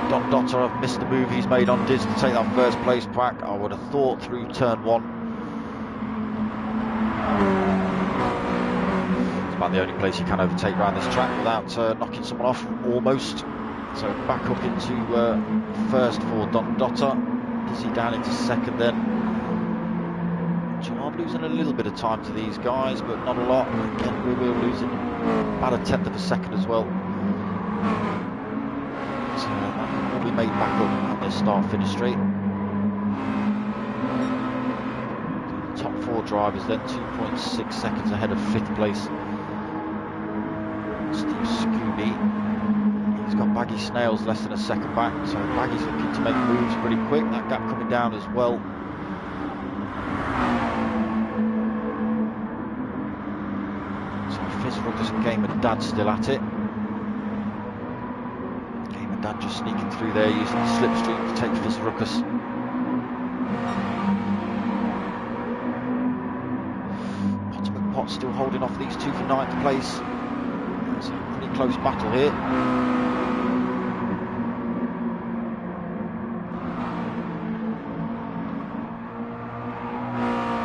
Don Dotter have missed the move he's made on Diz to take that first place pack. I would have thought through turn 1. It's about the only place you can overtake around this track without knocking someone off, almost. So back up into first for Don Dotter. Dizzy down into second then. Jarv losing a little bit of time to these guys, but not a lot. Again, we're losing about a 1/10 of a second as well. So that will be made back up on this start-finish straight. The top 4 drivers then 2.6 seconds ahead of 5th place. Steve Scooby. He's got Baggy Snails less than a second back, so Baggy's looking to make moves pretty quick. That gap coming down as well. So Fizz, Ruckus and Game and Dad still at it. Game and Dad just sneaking through there using the slipstream to take Fizz Ruckus. Pot still holding off these two for 9th place. It's a pretty close battle here.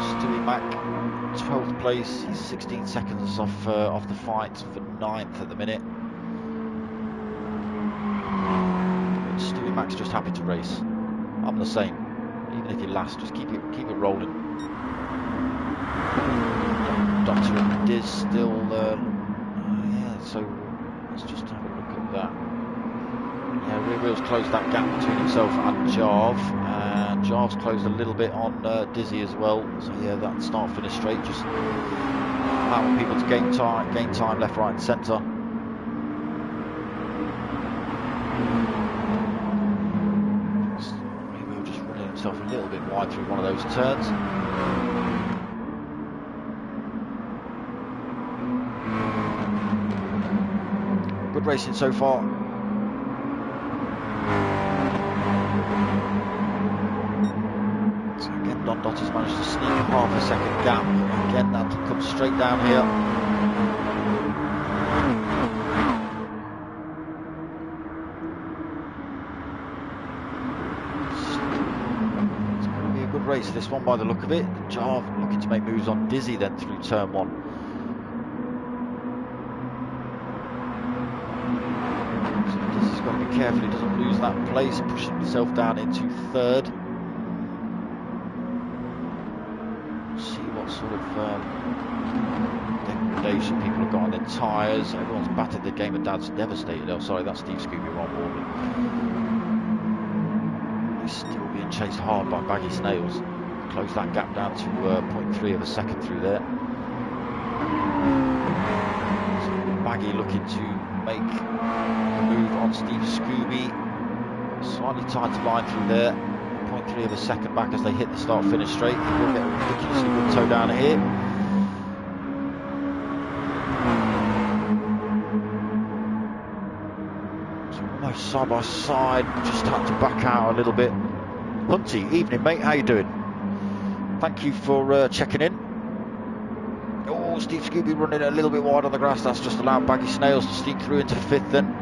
Stewie Mac, 12th place. He's 16 seconds off the fight for 9th at the minute. But Stewie Mac's just happy to race. I'm the same. Even if you last, just keep it rolling. Doctor and Diz still, yeah. So let's just have a look at that. Yeah, Rear Wheels closed that gap between himself and Jarve, and Jarve's closed a little bit on Dizzy as well. So yeah, that start-finish straight, just allowing people to gain time left, right, and centre. Just running himself a little bit wide through one of those turns. Good racing so far. So again, Don Dotter's managed to sneak half a second gap. Again, that comes straight down here. It's going to be a good race, this one, by the look of it. Jarve looking to make moves on Dizzy then through turn 1. He's got to be careful he doesn't lose that place, pushing himself down into 3rd. See what sort of degradation people have got on their tyres. Everyone's battered. The game of dad's devastated. Oh, sorry, that's Steve Scooby wrong order. He's still being chased hard by Baggy Snails. Close that gap down to 0.3 of a second through there. So Baggy looking to make a move on Steve Scooby. Slightly tighter line through there. 0.3 of a second back as they hit the start-finish straight. He will get a ridiculously good toe down here. So almost side by side. Just had to back out a little bit. Hunty, evening mate, how you doing? Thank you for checking in. Oh, Steve Scooby running a little bit wide on the grass. That's just allowed Baggy Snails to sneak through into 5th then.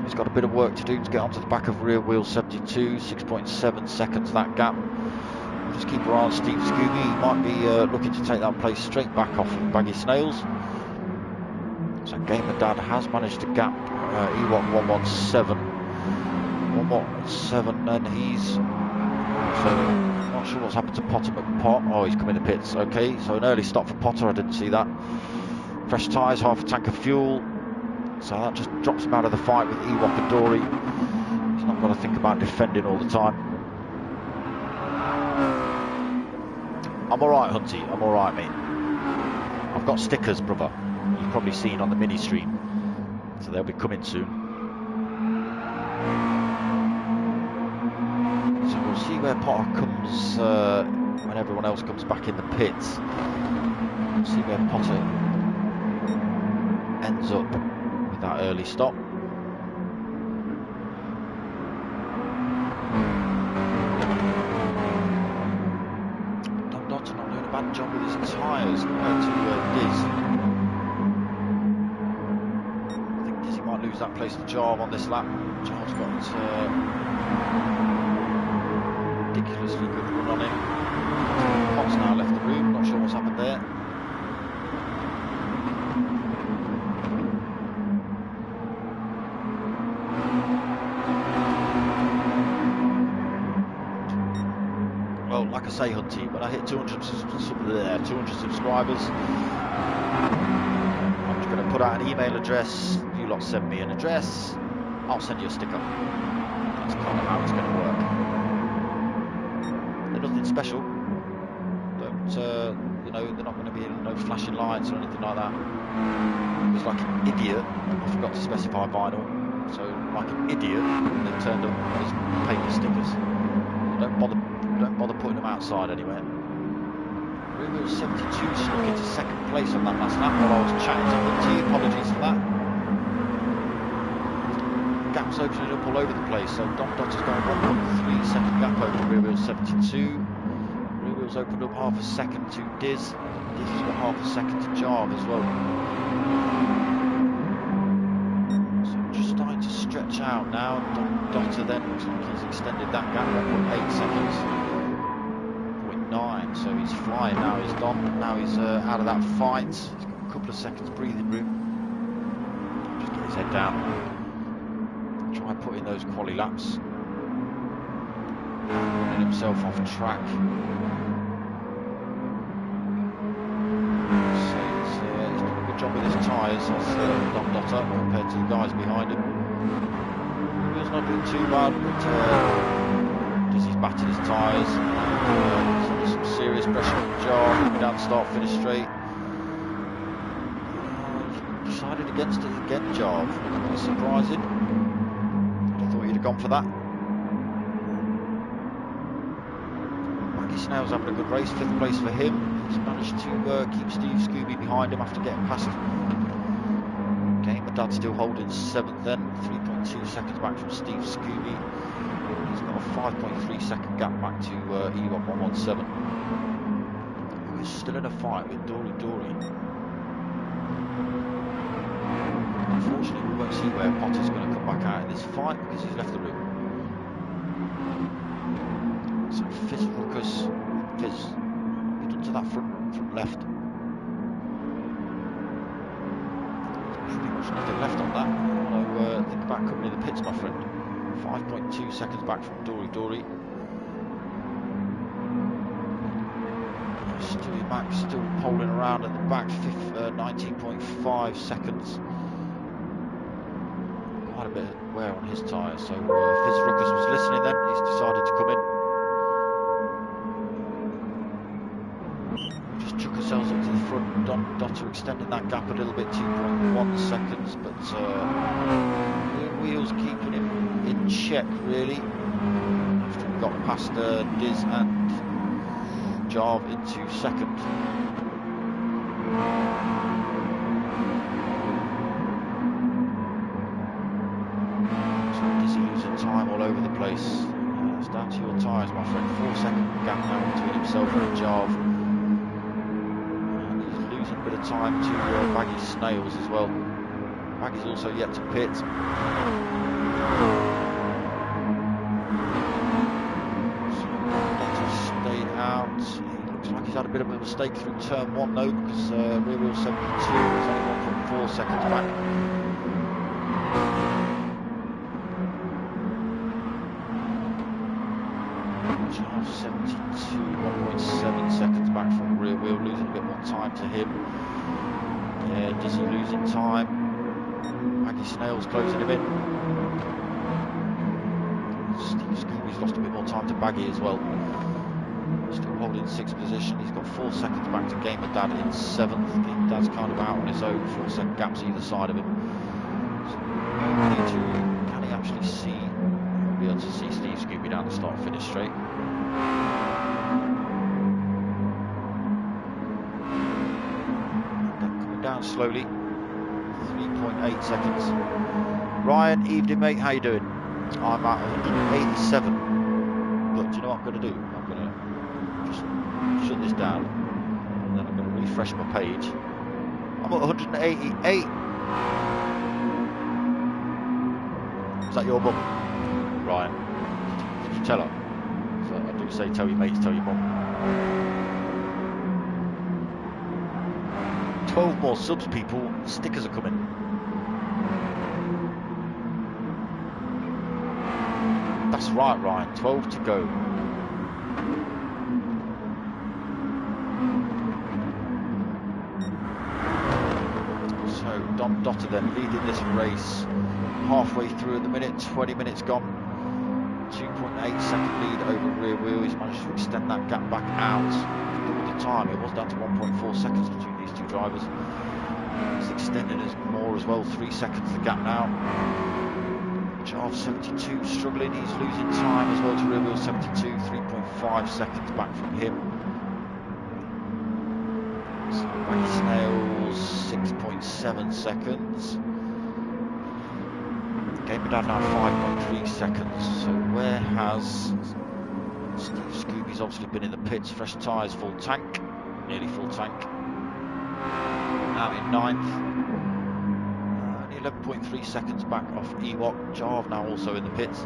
He's got a bit of work to do to get onto the back of Rear Wheel 72. 6.7 seconds that gap. We'll just keep our eye on Steve Scooby. He might be looking to take that place straight back off of Baggy Snails. So Gamer Dad has managed to gap Ewok 117. 117, and he's... So, not sure what's happened to Potter McPot. Oh, he's come in the pits. Okay, so an early stop for Potter. I didn't see that. Fresh tyres, half a tank of fuel. So that just drops him out of the fight with Ewok and Dory. He's not got to think about defending all the time. I'm alright, Hunty. I'm alright, mate. I've got stickers, brother. You've probably seen on the mini stream. So they'll be coming soon. So we'll see where Potter comes when everyone else comes back in the pits. We'll see where Potter ends up with that early stop. Don Dotter not doing a bad job with his tyres compared to Diz. I think Dizzy might lose that place to Jarve on this lap. Jarve's got ridiculously good run on him. Pot's now left the room, not sure what's happened there. Well, like I say, Hunty, when I hit 200 subscribers, I'm just going to put out an email address. You lot send me an address, I'll send you a sticker. That's kind of how it's going to work. They're nothing special. Don't, you know, they're not going to be no flashing lights or anything like that. Because like an idiot, I forgot to specify vinyl. So like an idiot, they turned up as paper stickers. Don't bother putting them outside anywhere. Rear Wheel 72 snuck into 2nd place on that last lap while I was chatting to Hunty. Apologies for that. Gaps opening up all over the place. So Don Dotter's going 1.3 second gap over Rear Wheel 72. Rear Wheel Wheels opened up half a second to Diz. Diz has got half a second to Jarve as well. So just starting to stretch out now. Dotter then looks like he's extended that gap 1.8 seconds. 0.9, so he's flying now. He's done. Now he's out of that fight. He's got a couple of seconds breathing room. Just get his head down. Try and put in those quali laps. Running himself off track. So he's doing a good job with his tyres, Dom Dotter, compared to the guys behind him. He's not doing too bad, but Dizzy's battered his tyres. Under some serious pressure from Jar, coming down start, finish straight. Decided against it again, Jar. That's surprising. I thought you'd have gone for that. Snail's having a good race, 5th place for him. He's managed to keep Steve Scooby behind him after getting past Gamer Dad, still holding 7th then, 3.2 seconds back from Steve Scooby. He's got a 5.3 second gap back to Ewok 117, who is still in a fight with Dory. Unfortunately, we won't see where Potter's going to come back out in this fight because he's left the room. So Fizz Ruckus, Fizz, get onto that front left. Pretty much nothing left on that. So think about coming in the pits, my friend. 5.2 seconds back from Dory. Stewie Mac still poling around at the back, 19.5 seconds. Quite a bit of wear on his tyres, so Fizz Ruckus was listening then, he's decided to come in. Ourselves up to the front. Dotter extending that gap a little bit, 2.1 seconds, but Wheels keeping him in check really. After we got past Diz and Jarve into second. So Dizzy losing time all over the place. It's down to your tyres, my friend. 4-second gap now between himself and Jarve. A bit of time to Baggy Snails as well. Baggy's also yet to pit. So Dotter stayed out. He looks like he's had a bit of a mistake through turn 1 though, because rear wheel 72 is only 1.4 seconds back. Charge 72, 1.7 seconds back from rear wheel, losing a bit more time to him. Yeah, Dizzy losing time. Maggie Snail's closing him in. Steve Scooby's lost a bit more time to Baggy as well. Still holding 6th position. He's got 4 seconds back to Gamer Dad in 7th. Gamer Dad's kind of out on his own, 4-second gaps either side of him. So can he actually see? Be able to see Steve Scooby down the start finish straight. Coming down slowly, 3.8 seconds. Ryan, evening mate, how you doing? I'm at 187. Look, do you know what I'm going to do? I'm going to just shut this down and then I'm going to refresh my page. I'm at 188. Is that your mum? Ryan, did you tell her? So I do say tell your mates, tell your mum. 12 more subs, people. Stickers are coming. That's right, Ryan. 12 to go. So Dom Dotter then leading this race. Halfway through at the minute, 20 minutes gone. 2.8 second lead over rear wheel. He's managed to extend that gap back out. All the time, it was down to 1.4 seconds between these two drivers. He's extended it more as well, 3 seconds the gap now. Jarve 72 struggling, he's losing time as well to rear wheel 72, 3.5 seconds back from him. So Baggy Snails 6.7 seconds. Gamer Dad now 5.3 seconds. So where has Steve Scooby's obviously been in the pits, fresh tyres, full tank, nearly full tank. Out in 9th. Only 11.3 seconds back off Ewok. Jarve now also in the pits.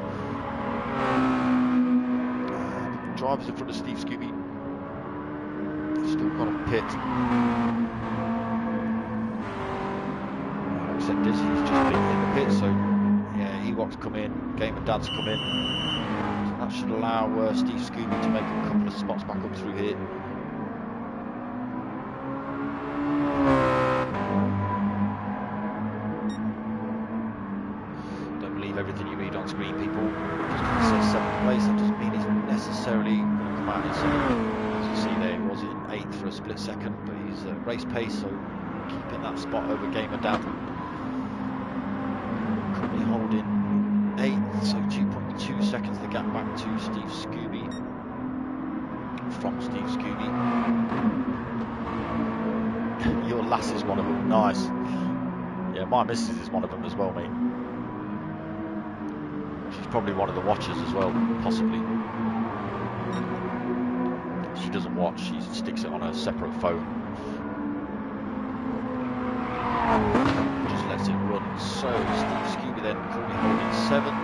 Drivers in front of Steve Scooby. Still got a pit. Except Diz, he's just been in the pit, so yeah, Ewok's come in, Gamer Dad's come in. So that should allow Steve Scooby to make a couple of spots back up through here. Don't believe everything you read on screen, people. Just because it says 7th place, that doesn't mean he's necessarily going to come out in 7th. As you see there, he was in 8th for a split second, but he's race pace, so keeping that spot over Gamer Dad. Currently holding 8th, so 2.2 seconds the gap back to Steve Scooby. From Steve Scooby. Your lass is one of them, nice. Yeah, my missus is one of them as well, mate. She's probably one of the watchers as well, possibly. She doesn't watch, she sticks it on a separate phone. Just lets it run. So Steve Scooby then currently holding 7th.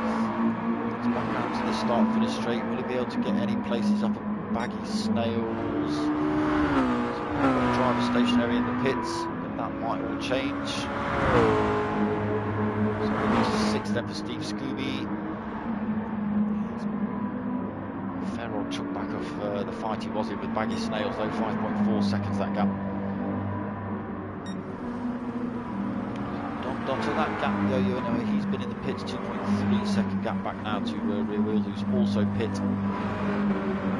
It's back out to the start finish straight. Will he be able to get any places up at Baggy Snails? Driver stationary in the pits, but that might all change. So we'll 6th then for Steve Scooby. Chuck back of the fight he was in with Baggy Snails, though 5.4 seconds that gap. Don to that gap, Yo-Yo, he's been in the pits, 2.3 second gap back now to Rear Wheel, who's also pit.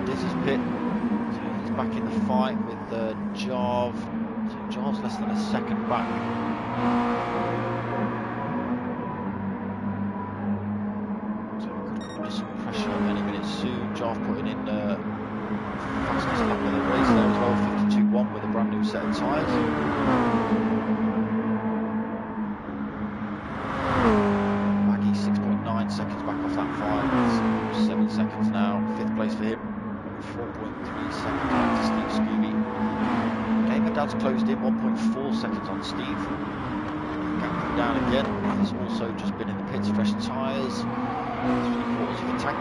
This is pit, so he's back in the fight with Jarve. So Jarve's less than a second back. Any minute soon. Jarve putting in fastest lap of the race there as well, 52.1 with a brand new set of tyres. Maggie 6.9 seconds back off that fight, 7 seconds now, 5th place for him, 4.3 seconds back to Steve Scooby. Gamer Dad's closed in, 1.4 seconds on Steve. Gap down again, he's also just been in the pits, fresh tyres. 3/4 of the tank.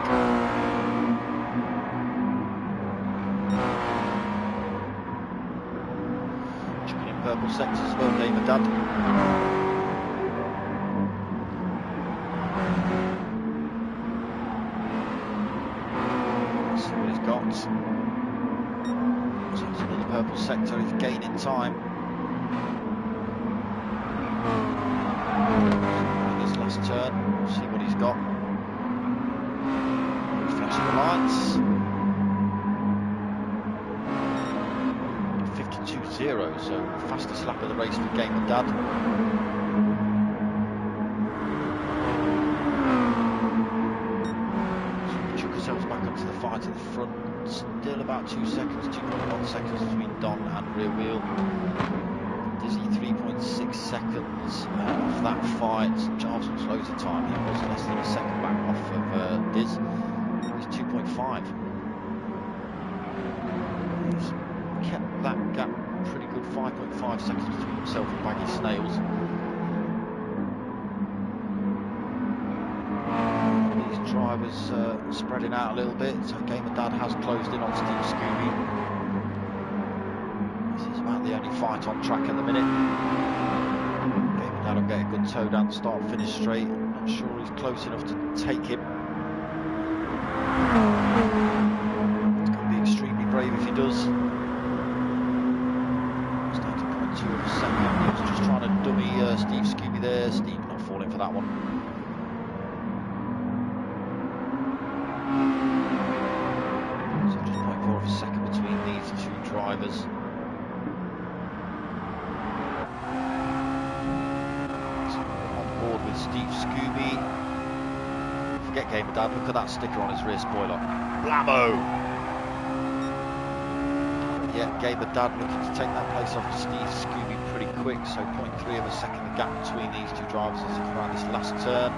Chucking in purple sectors as well, Gamer Dad. Let's see what he's got. So it's another purple sector, he's gaining time. In this last turn, we'll see what he's got. Flashing the lights. 52.0, so fastest lap of the race for Gamer Dad. So we chuck ourselves back onto the fight at the front. Still about 2 seconds, 2.1 seconds between Don and Rear Wheel. Dizzy 3.6 seconds off that fight. Jarve's lost loads of time. He was less than a second back off of Diz. 2.5. He's kept that gap pretty good, 5.5 seconds between himself and Baggy Snails. These drivers spreading out a little bit, so Gamer Dad has closed in on Steve Scooby. This is about the only fight on track at the minute. Gamer Dad will get a good toe down, start finish straight. Not sure he's close enough to take him. It's going to be extremely brave if he does. Starting 0.2 of a second. He was just trying to dummy Steve Scooby there. Steve not falling for that one. So just 0.4 of a second between these two drivers. So on board with Steve Scooby. Forget Gamer Dad, look at that sticker on his rear spoiler. Blammo! Yeah, Gamer Dad looking to take that place off Steve Scooby pretty quick, so 0.3 of a second the gap between these two drivers as they come around this last turn.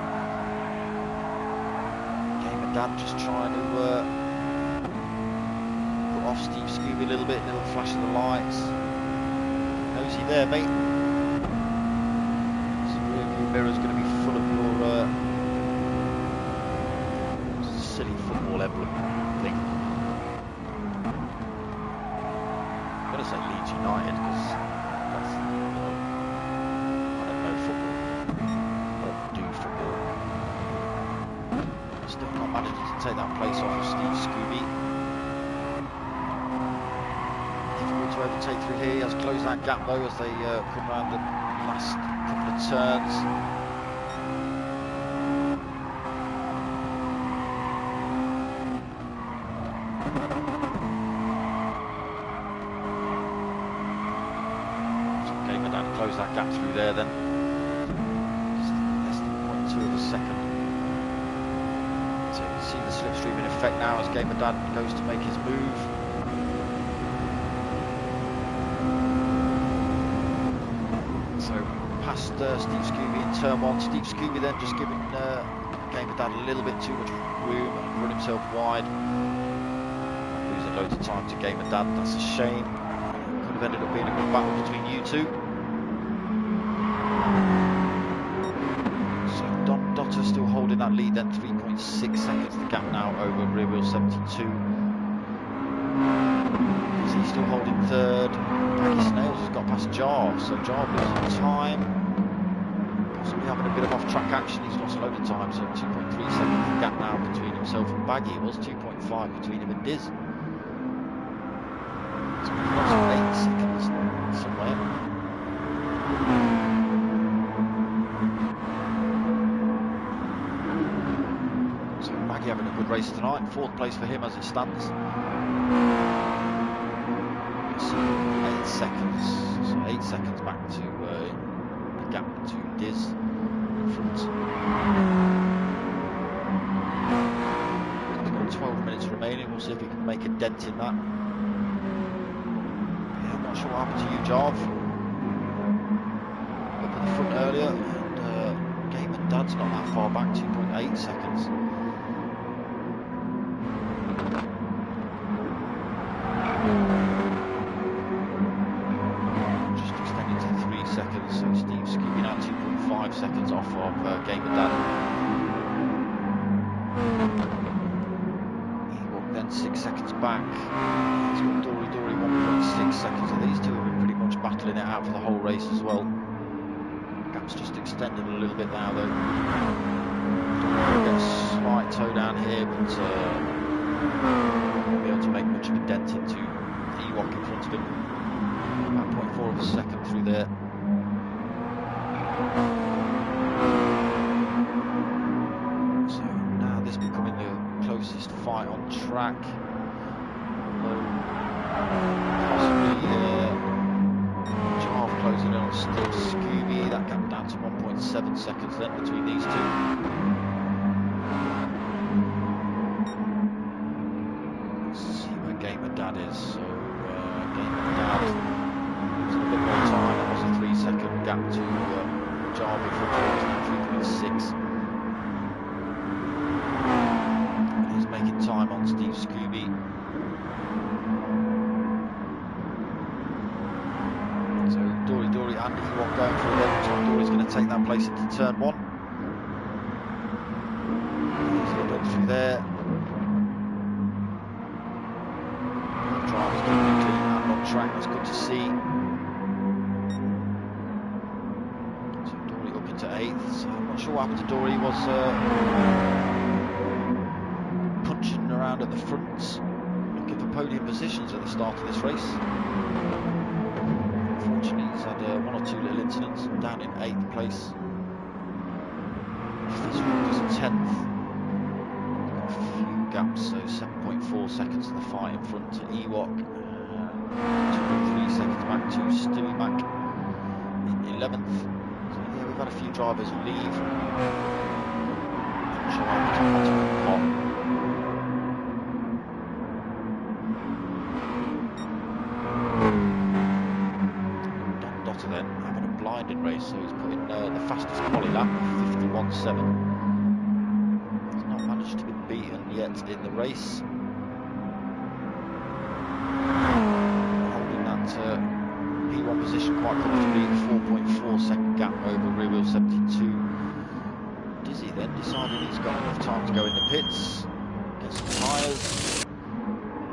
Gamer Dad just trying to off Steve Scooby a little bit, little flash of the lights. Nosy there, mate. So the rear view mirror is going to be full of your silly football emblem thing. I'm going to say Leeds United because that's, I don't know football. I don't do football. Still not managed to take that place off of Steve Scooby. Difficult to overtake through here. He has closed that gap though as they come around the last couple of turns. Close that gap through there then. Just less than 0.2 of a second. So you can see the slipstream in effect now as Gamer Dad goes to make his move. So past Steve Scooby in turn 1. Steve Scooby then just giving Gamer Dad a little bit too much room and run himself wide. Losing loads of time to Gamer Dad, that's a shame. Could have ended up being a good battle between you two. Still holding that lead then, 3.6 seconds the gap now over rear wheel 72. He's still holding third. Baggy Snails has got past Jar, so Jar losing time. Possibly having a bit of off-track action, he's lost a load of time, so 2.3 seconds the gap now between himself and Baggy. It was 2.5 between him and Diz. So we've lost 8 seconds somewhere. Having a good race tonight, 4th place for him as it stands. 8 seconds, so 8 seconds back to the gap to Diz in front. He's got 12 minutes remaining, we'll see if he can make a dent in that. Yeah, I'm not sure what happened to you, Jarv. Up at the front earlier, and Gamer Dad's not that far back, 2.8 seconds. Just extended to 3 seconds, so Steve Scooby now 2.5 seconds off of Gamer Dad. Ewok then 6 seconds back. He's got Dory 1.6 seconds, so these two have been pretty much battling it out for the whole race as well. Gap's just extended a little bit now though. Dory gets a slight toe down here, but won't be able to make much of a dent into Ewok in front of him. About 0.4 of a second through there. So now this becoming the closest fight on track. Possibly Jarv closing in on still Scooby. That gap down to 1.7 seconds then between these two. Dad is, so Gamer Dad losing a bit more time. That was a 3 second gap to Jarv in front of him, now 3.6. He's making time on Steve Scooby. So Dory and Ewok going for it. Dory's going to take that place into turn 1. He's going to go through there. Driver's going to be clean and on track, that's good to see. So Dory up into 8th, so I'm not sure what happened to Dory. He was punching around at the front, looking for podium positions at the start of this race. Unfortunately he's had 1 or 2 little incidents, down in 8th place. Fitzgerald is 10th. Gaps, so 7.4 seconds to the fight in front to Ewok, 2.3 seconds back to Stewie Mac in 11th. So yeah, we've had a few drivers leave. Not sure how to pot. Don Dotter then having a blinding race, so he's putting the fastest quali lap, 51.7. To be beaten yet in the race. quite comfortably. 4.4 second gap over rear wheel 72. Dizzy then decided he's got enough time to go in the pits, get some tyres,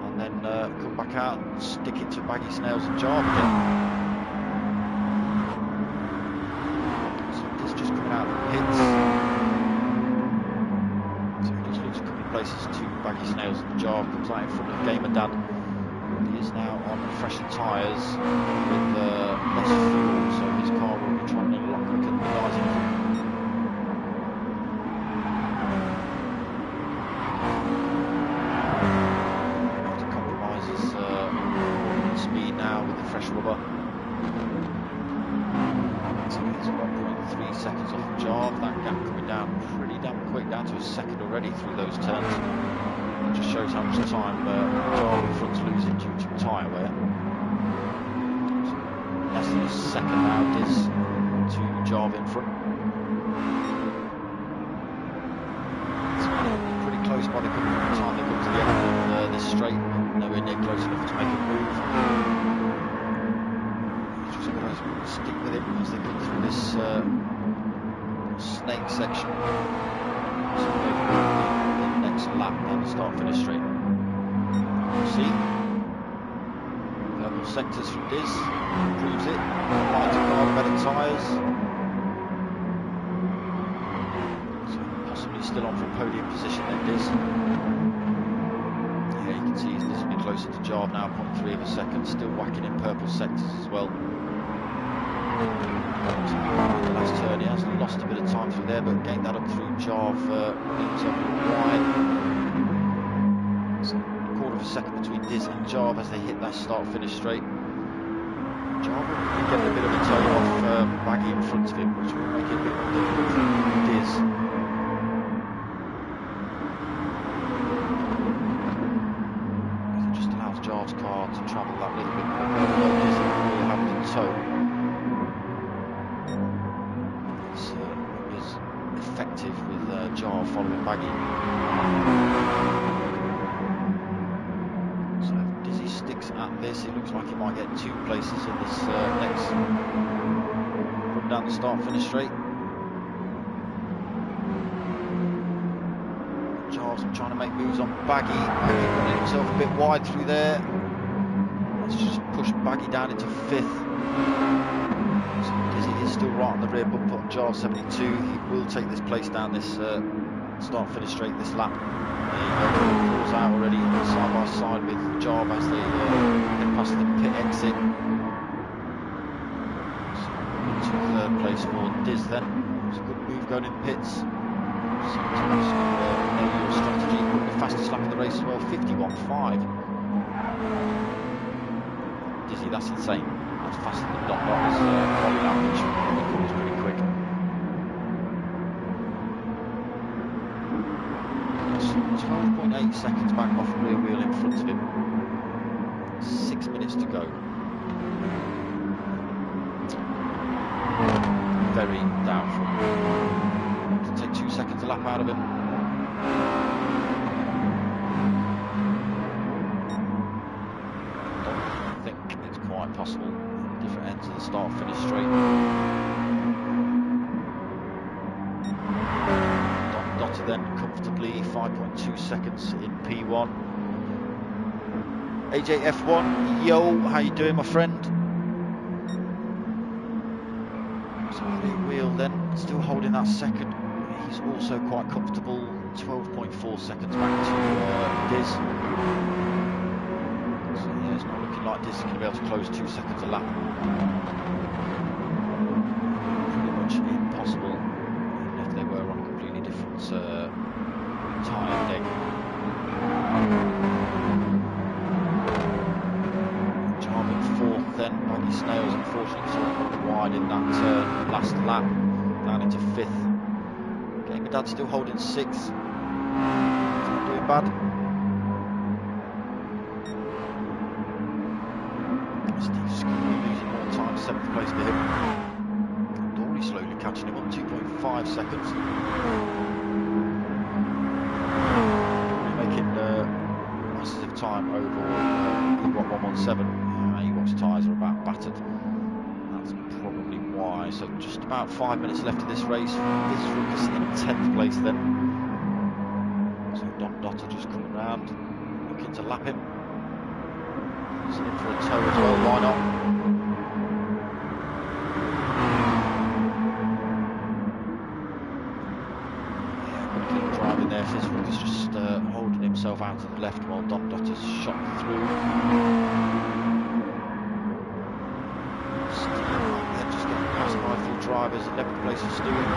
and then come back out and stick it to baggy snails and jar again. So Diz just coming out of the pits. So he just loses a couple of places to baggy snails and jar, comes out in front of Gamer Dad. He is now on fresher tyres with less fuel, so his car will be trying a lot quicker than the guys in front. Speed now with the fresh rubber. So he's 1.3 seconds off the job. That gap coming down pretty damn quick, down to a second already through those turns. It just shows how much time Job in front's losing due to tyre wear. So less than a second now Diz to Job in front. It's pretty close by the time they come to the end of this straight. Nowhere near close enough to make a move. Just going to stick with him as they come through this snake section. So the next lap and start finish straight. We'll see. Purple sectors from Diz. Proves it. Lighter car, better tyres. So possibly still on for podium position then Diz. Yeah, you can see he's been closer to Jarve now, 0.3 of a second, still whacking in purple sectors as well. The last turn he has lost a bit of time through there, but gained that up through Jarve, himself wide. So a quarter of a second between Diz and Jarve as they hit that start-finish straight. Jarve will get a bit of a toe off Baggy in front of him, which will make it a bit more difficult for Diz. Jarve's car to travel that little bit more, will have the toe. It was effective with Jarve following Baggy. So if Dizzy sticks at this, it looks like he might get 2 places in this next run down the start-finish straight. Jarve's trying to make moves on Baggy. Baggy running himself a bit wide through there. Let's just push Baggy down into 5th. So Dizzy is still right on the rear bumper on Jarve 72. He will take this place down this start-finish straight this lap. There you go. Pulls out already side by side with Jarve as they head past the pit exit. So into 3rd place for Diz then. It's a good move going in pits. Sometimes know your strategy. The fastest lap of the race as well, 51.5. Dizzy, that's insane. That's faster than Dot Dot's quali lap, which was pretty quick. 12.8 seconds back off the rear wheel in front of him. 6 minutes to go. Very doubtful. Take 2 seconds a lap out of him. Don't think it's quite possible. Different ends of the start-finish straight. Dotter then comfortably 5.2 seconds in P1. AJF1, yo, how you doing, my friend? So rear wheel then, still holding that second. He's also quite comfortable, 12.4 seconds back to Diz. So yeah, it's not looking like Diz is going to be able to close 2 seconds a lap. Pretty much impossible, even if they were on a completely different tyre deck. Jarve in 4th then, Baggy Snails unfortunately sort of wide in that last lap, down into 5th. Gamer Dad still holding 6th. He's not doing bad. Steve's just going to be losing more time. 7th place to him. Dory slowly catching him up, 2.5 seconds. Dory making massive time over Ewok 117. Ewok's tyres are about battered. That's why. So just about 5 minutes left of this race. This Ruckus in 10th place then. So Dom Dotter just coming round, looking to lap him. He's in for a tow as well, why not? Driving there, fthe Ruckus just holding himself out to the left while Dom Dotter's shot through. They're just getting passed by a few drivers. 11th place for Stewie.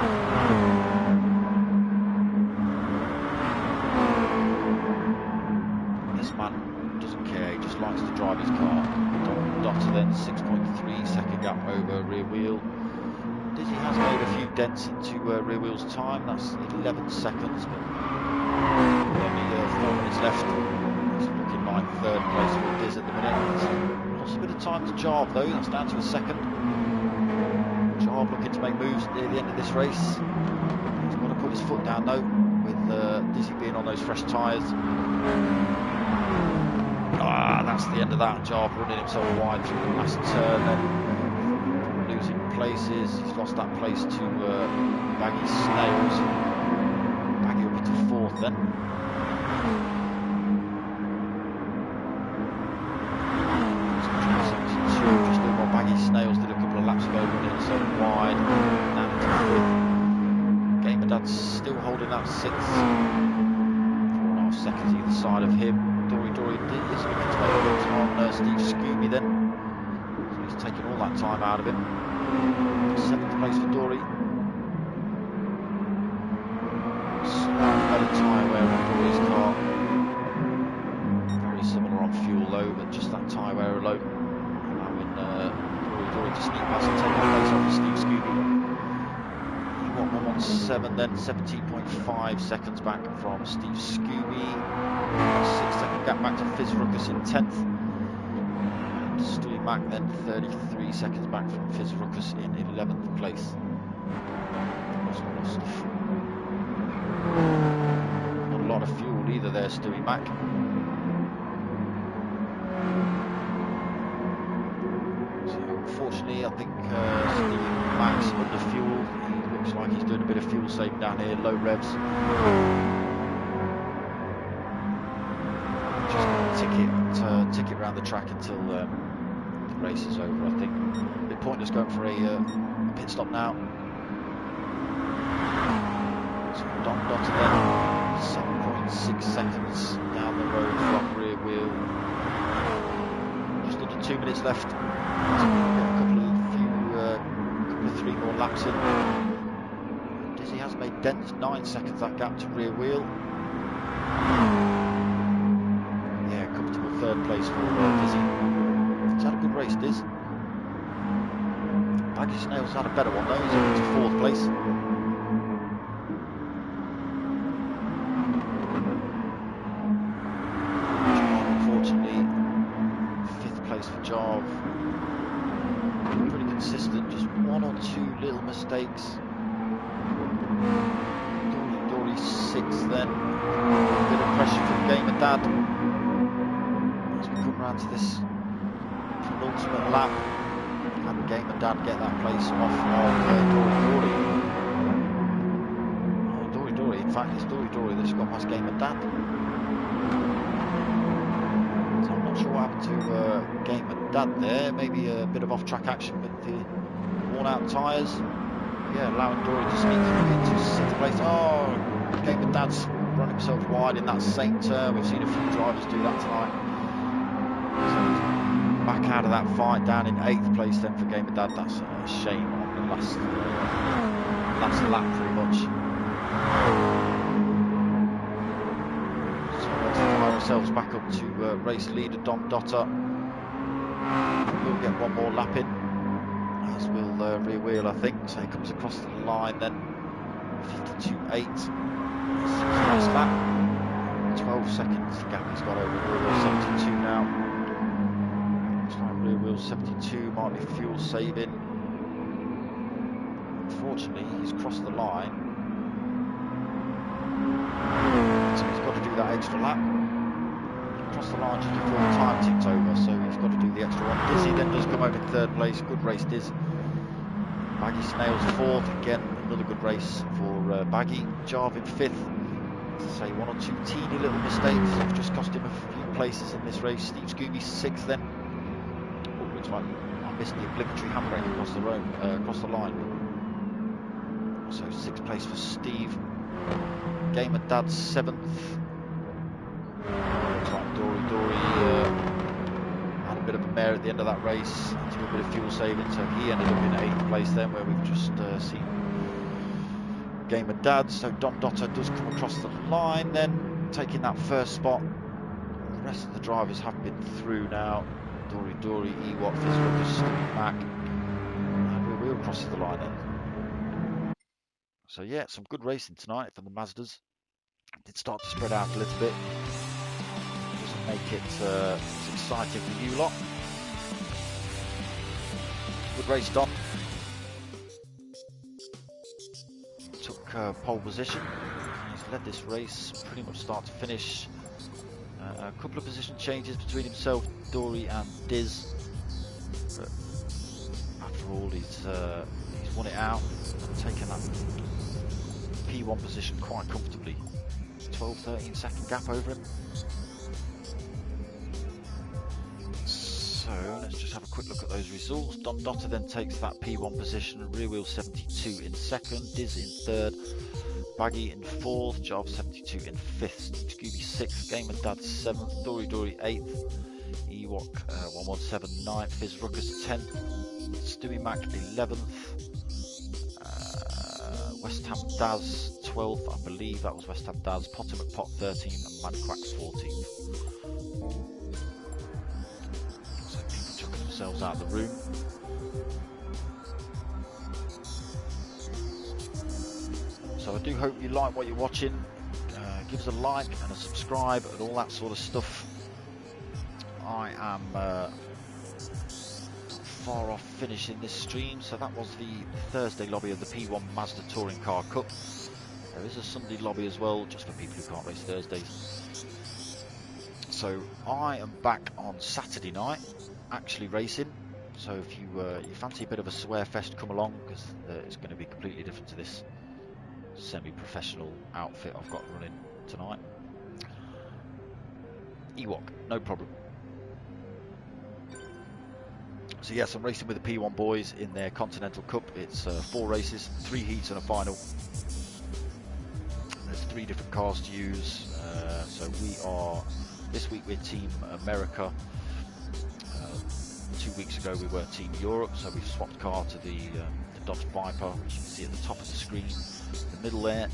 This man doesn't care, he just likes to drive his car. Dom Dotter then 6.3 second gap over rear wheel. Dizzy has made a few dents into rear wheel's time, that's 11 seconds, but only 4 minutes left. It's looking like 3rd place for Diz at the minute. Lost a bit of time to Jarve though, that's down to a second. Jarve looking to make moves near the end of this race. He's got to put his foot down though, with Dizzy being on those fresh tyres. That's the end of that. Jarve running himself wide through the last turn then. Losing places, he's lost that place to Baggy Snails. Baggy up into 4th then. Just doing what Baggy Snails did a couple of laps ago, running himself wide, down into 5th. Gamer Dad's still holding that 6th. 4.5 seconds either side of him. Dory is looking to make moves on Steve Scooby then. So he's taking all that time out of him. 7th place for Dory. Slightly better tyre wear on Dory's car. Very similar on fuel though, but just that tyre wear alone allowing Dory to sneak past and take the place off of Steve Scooby. He got 117 then, 17.5 seconds back from Steve Scooby. 6-second gap back to fthe Ruckus in 10th. Stewie Mac then 33 seconds back from fthe Ruckus in 11th place. Not a lot of fuel either there, Stewie Mac. So unfortunately I think Stewie Mac's under fuel. He looks like he's doing a bit of fuel saving down here, low revs. Just ticket around the track until the race is over. I think a bit pointless going for a pit stop now. So Dom Dotter then 7.6 seconds down the road from rear wheel. Just under 2 minutes left. So a couple of 3 more laps in. Dizzy has made dents, 9 seconds that gap to rear wheel. 3rd place for Dizzy. He's had a good race, Diz. Baggy Snails had a better one though, he's up to 4th place. Jarve, unfortunately, 5th place for Jarve. Pretty consistent, just 1 or 2 little mistakes. Dory 6th then. A bit of pressure from Gamer Dad. Come round to this penultimate lap, and Gamer Dad get that place off of Dory. In fact it's Dory that's gone past Gamer Dad. So I'm not sure what happened to Gamer Dad there, maybe a bit of off-track action with the worn out tyres. Yeah, allowing Dory to sneak through into 6th place. Oh, Gamer Dad's run himself wide in that same turn. We've seen a few drivers do that tonight. So back out of that fight, down in 8th place then for Gamer Dad. That's a shame on the last lap pretty much. So let's fire ourselves back up to race leader Dom Dotter. We'll get 1 more lap in, as will rear wheel I think. So he comes across the line then, 52.8. 6th last lap. 12 seconds gap he's got over rear wheel, 72 now. Looks like rear wheel 72 might be fuel saving. Unfortunately, he's crossed the line, so he's got to do that extra lap. Crossed the line just before the time ticked over, so he's got to do the extra one. Dizzy then does come over in 3rd place. Good race, Diz. Baggy Snails 4th, again another good race for Baggy. Jarvin 5th, to say 1 or 2 teeny little mistakes have just cost him a few places in this race. Steve Scooby 6th then. Oh, looks like I missed the obligatory handbrake across the line. So 6th place for Steve. Gamer Dad's 7th. Dory had a bit of a mare at the end of that race, had to do a bit of fuel saving, so he ended up in 8th place then, where we've just seen Gamer Dad. So Don Dotto does come across the line then, taking that first spot. The rest of the drivers have been through now. Dory, Ewok, Fizzrucker, Stewie Mac, and we'll cross the line then. So yeah, some good racing tonight from the Mazdas. Did start to spread out a little bit. Doesn't make it as exciting for you lot. Good race, Don. Took pole position. He's led this race pretty much start to finish. A couple of position changes between himself, Dory and Diz. But after all, he's won it out and taken that P1 position quite comfortably. 12-13 second gap over him. So let's just have a quick look at those results. Don Dotter then takes that P1 position, rear wheel 72 in 2nd, Diz in 3rd, Baggy in 4th, Jarv 72 in 5th, Scooby 6th, Gamer Dad 7th, Dory 8th, Ewok 117 9th, Fizz Ruckus 10th, Stewie Mac 11th, West Ham Daz 12th, I believe that was West Ham Daz, Potter McPot 13th, and Madquack 14th. So people chucking themselves out of the room. So I do hope you like what you're watching. Give us a like and a subscribe and all that sort of stuff. I am far off finishing this stream, so that was the Thursday lobby of the P1 Mazda Touring Car Cup. There is a Sunday lobby as well, just for people who can't race Thursdays. So I am back on Saturday night, actually racing. So if you fancy a bit of a swear fest, come along, because it's going to be completely different to this semi-professional outfit I've got running tonight. Ewok, no problem. So yes, I'm racing with the P1 boys in their Continental Cup. It's 4 races, 3 heats and a final. There's 3 different cars to use. So this week we're Team America. 2 weeks ago we were Team Europe, so we've swapped car to the Dodge Viper, which you can see at the top of the screen, the middle there.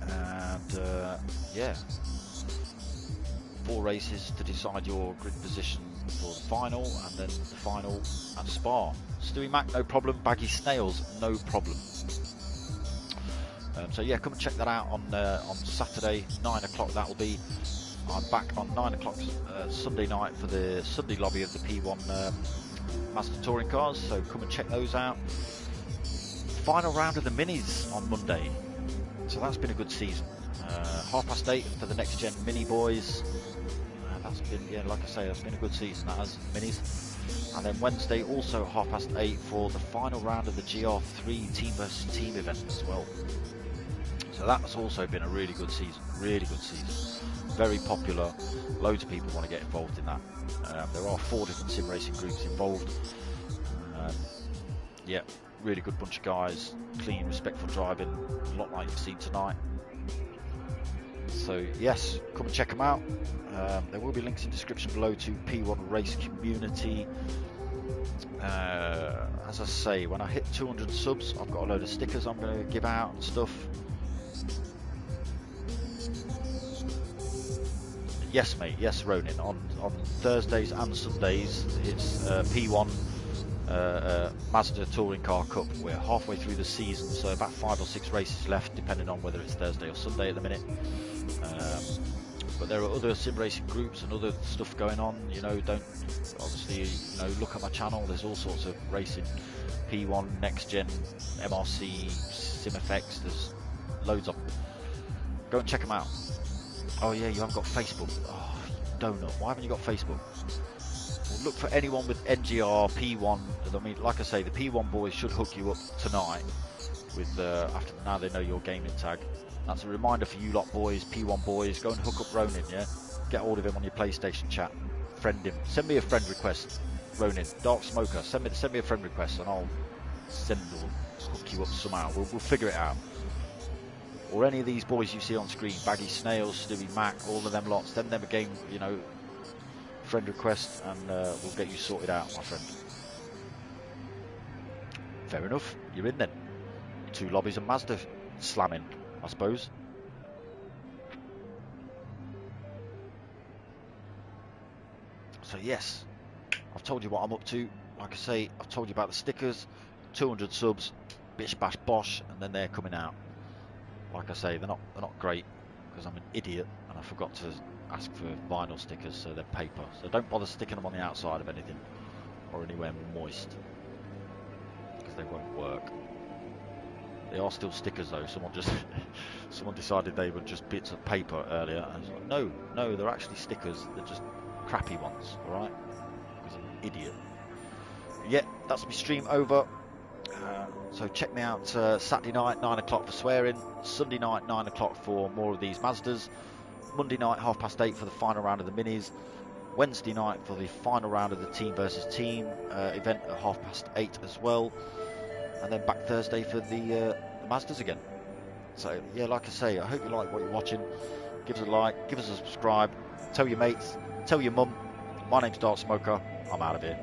And yeah, 4 races to decide your grid position for the final, and then the final at Spa. Stewie Mac, no problem. Baggy Snails, no problem. So yeah, come and check that out on Saturday, 9 o'clock that will be. I'm back on 9 o'clock Sunday night for the Sunday lobby of the P1 Mazda Touring Cars, so come and check those out. Final round of the Minis on Monday, so that's been a good season. 8:30 for the Next Gen Mini boys. That's been, yeah, like I say, that's been a good season, that has, Minis. And then Wednesday also at 8:30 for the final round of the GR3 Team vs Team event as well. So that's also been a really good season, very popular. Loads of people want to get involved in that. There are 4 different sim racing groups involved. Yeah, really good bunch of guys, clean, respectful driving, a lot like you've seen tonight. So yes, come and check them out. There will be links in the description below to P1 Race Community. As I say, when I hit 200 subs, I've got a load of stickers I'm going to give out and stuff. Yes mate, yes Ronin, on Thursdays and Sundays it's P1 Mazda Touring Car Cup. We're halfway through the season, so about 5 or 6 races left, depending on whether it's Thursday or Sunday at the minute. But there are other sim racing groups and other stuff going on. You know, don't obviously, you know, look at my channel. There's all sorts of racing, P1, Next Gen, MRC, SimFX. There's loads of them. Go and check them out. Oh yeah, you haven't got Facebook. Oh, you donut. Why haven't you got Facebook? look for anyone with NGR, P1. I mean, like I say, the P1 boys should hook you up tonight with after now they know your gaming tag. That's a reminder for you lot boys, P1 boys, go and hook up Ronin, yeah? Get hold of him on your PlayStation chat, friend him, send me a friend request, Ronin, darksmoka, send me a friend request and I'll hook you up somehow, we'll figure it out. Or any of these boys you see on screen, Baggy Snails, Stewie Mac, all of them lots, send them a game, you know, friend request and we'll get you sorted out, my friend. Fair enough, you're in then. 2 lobbies and Mazda slamming, I suppose. So yes, I've told you what I'm up to. Like I say, I've told you about the stickers, 200 subs, bish bash bosh, and then they're coming out. Like I say, they're not great because I'm an idiot and I forgot to ask for vinyl stickers, so they're paper. So don't bother sticking them on the outside of anything or anywhere moist because they won't work. They are still stickers though. Someone decided they were just bits of paper earlier, and I was like, no, they're actually stickers. They're just crappy ones, all right? Because I'm an idiot. Yeah, that's my stream over. So check me out Saturday night 9 o'clock for swearing, Sunday night 9 o'clock for more of these Mazdas, Monday night 8:30 for the final round of the minis, Wednesday night for the final round of the team versus team event at 8:30 as well. And then back Thursday for the Mazdas again. So yeah, like I say, I hope you like what you're watching. Give us a like, give us a subscribe, tell your mates, tell your mum. My name's darksmoka. I'm out of here.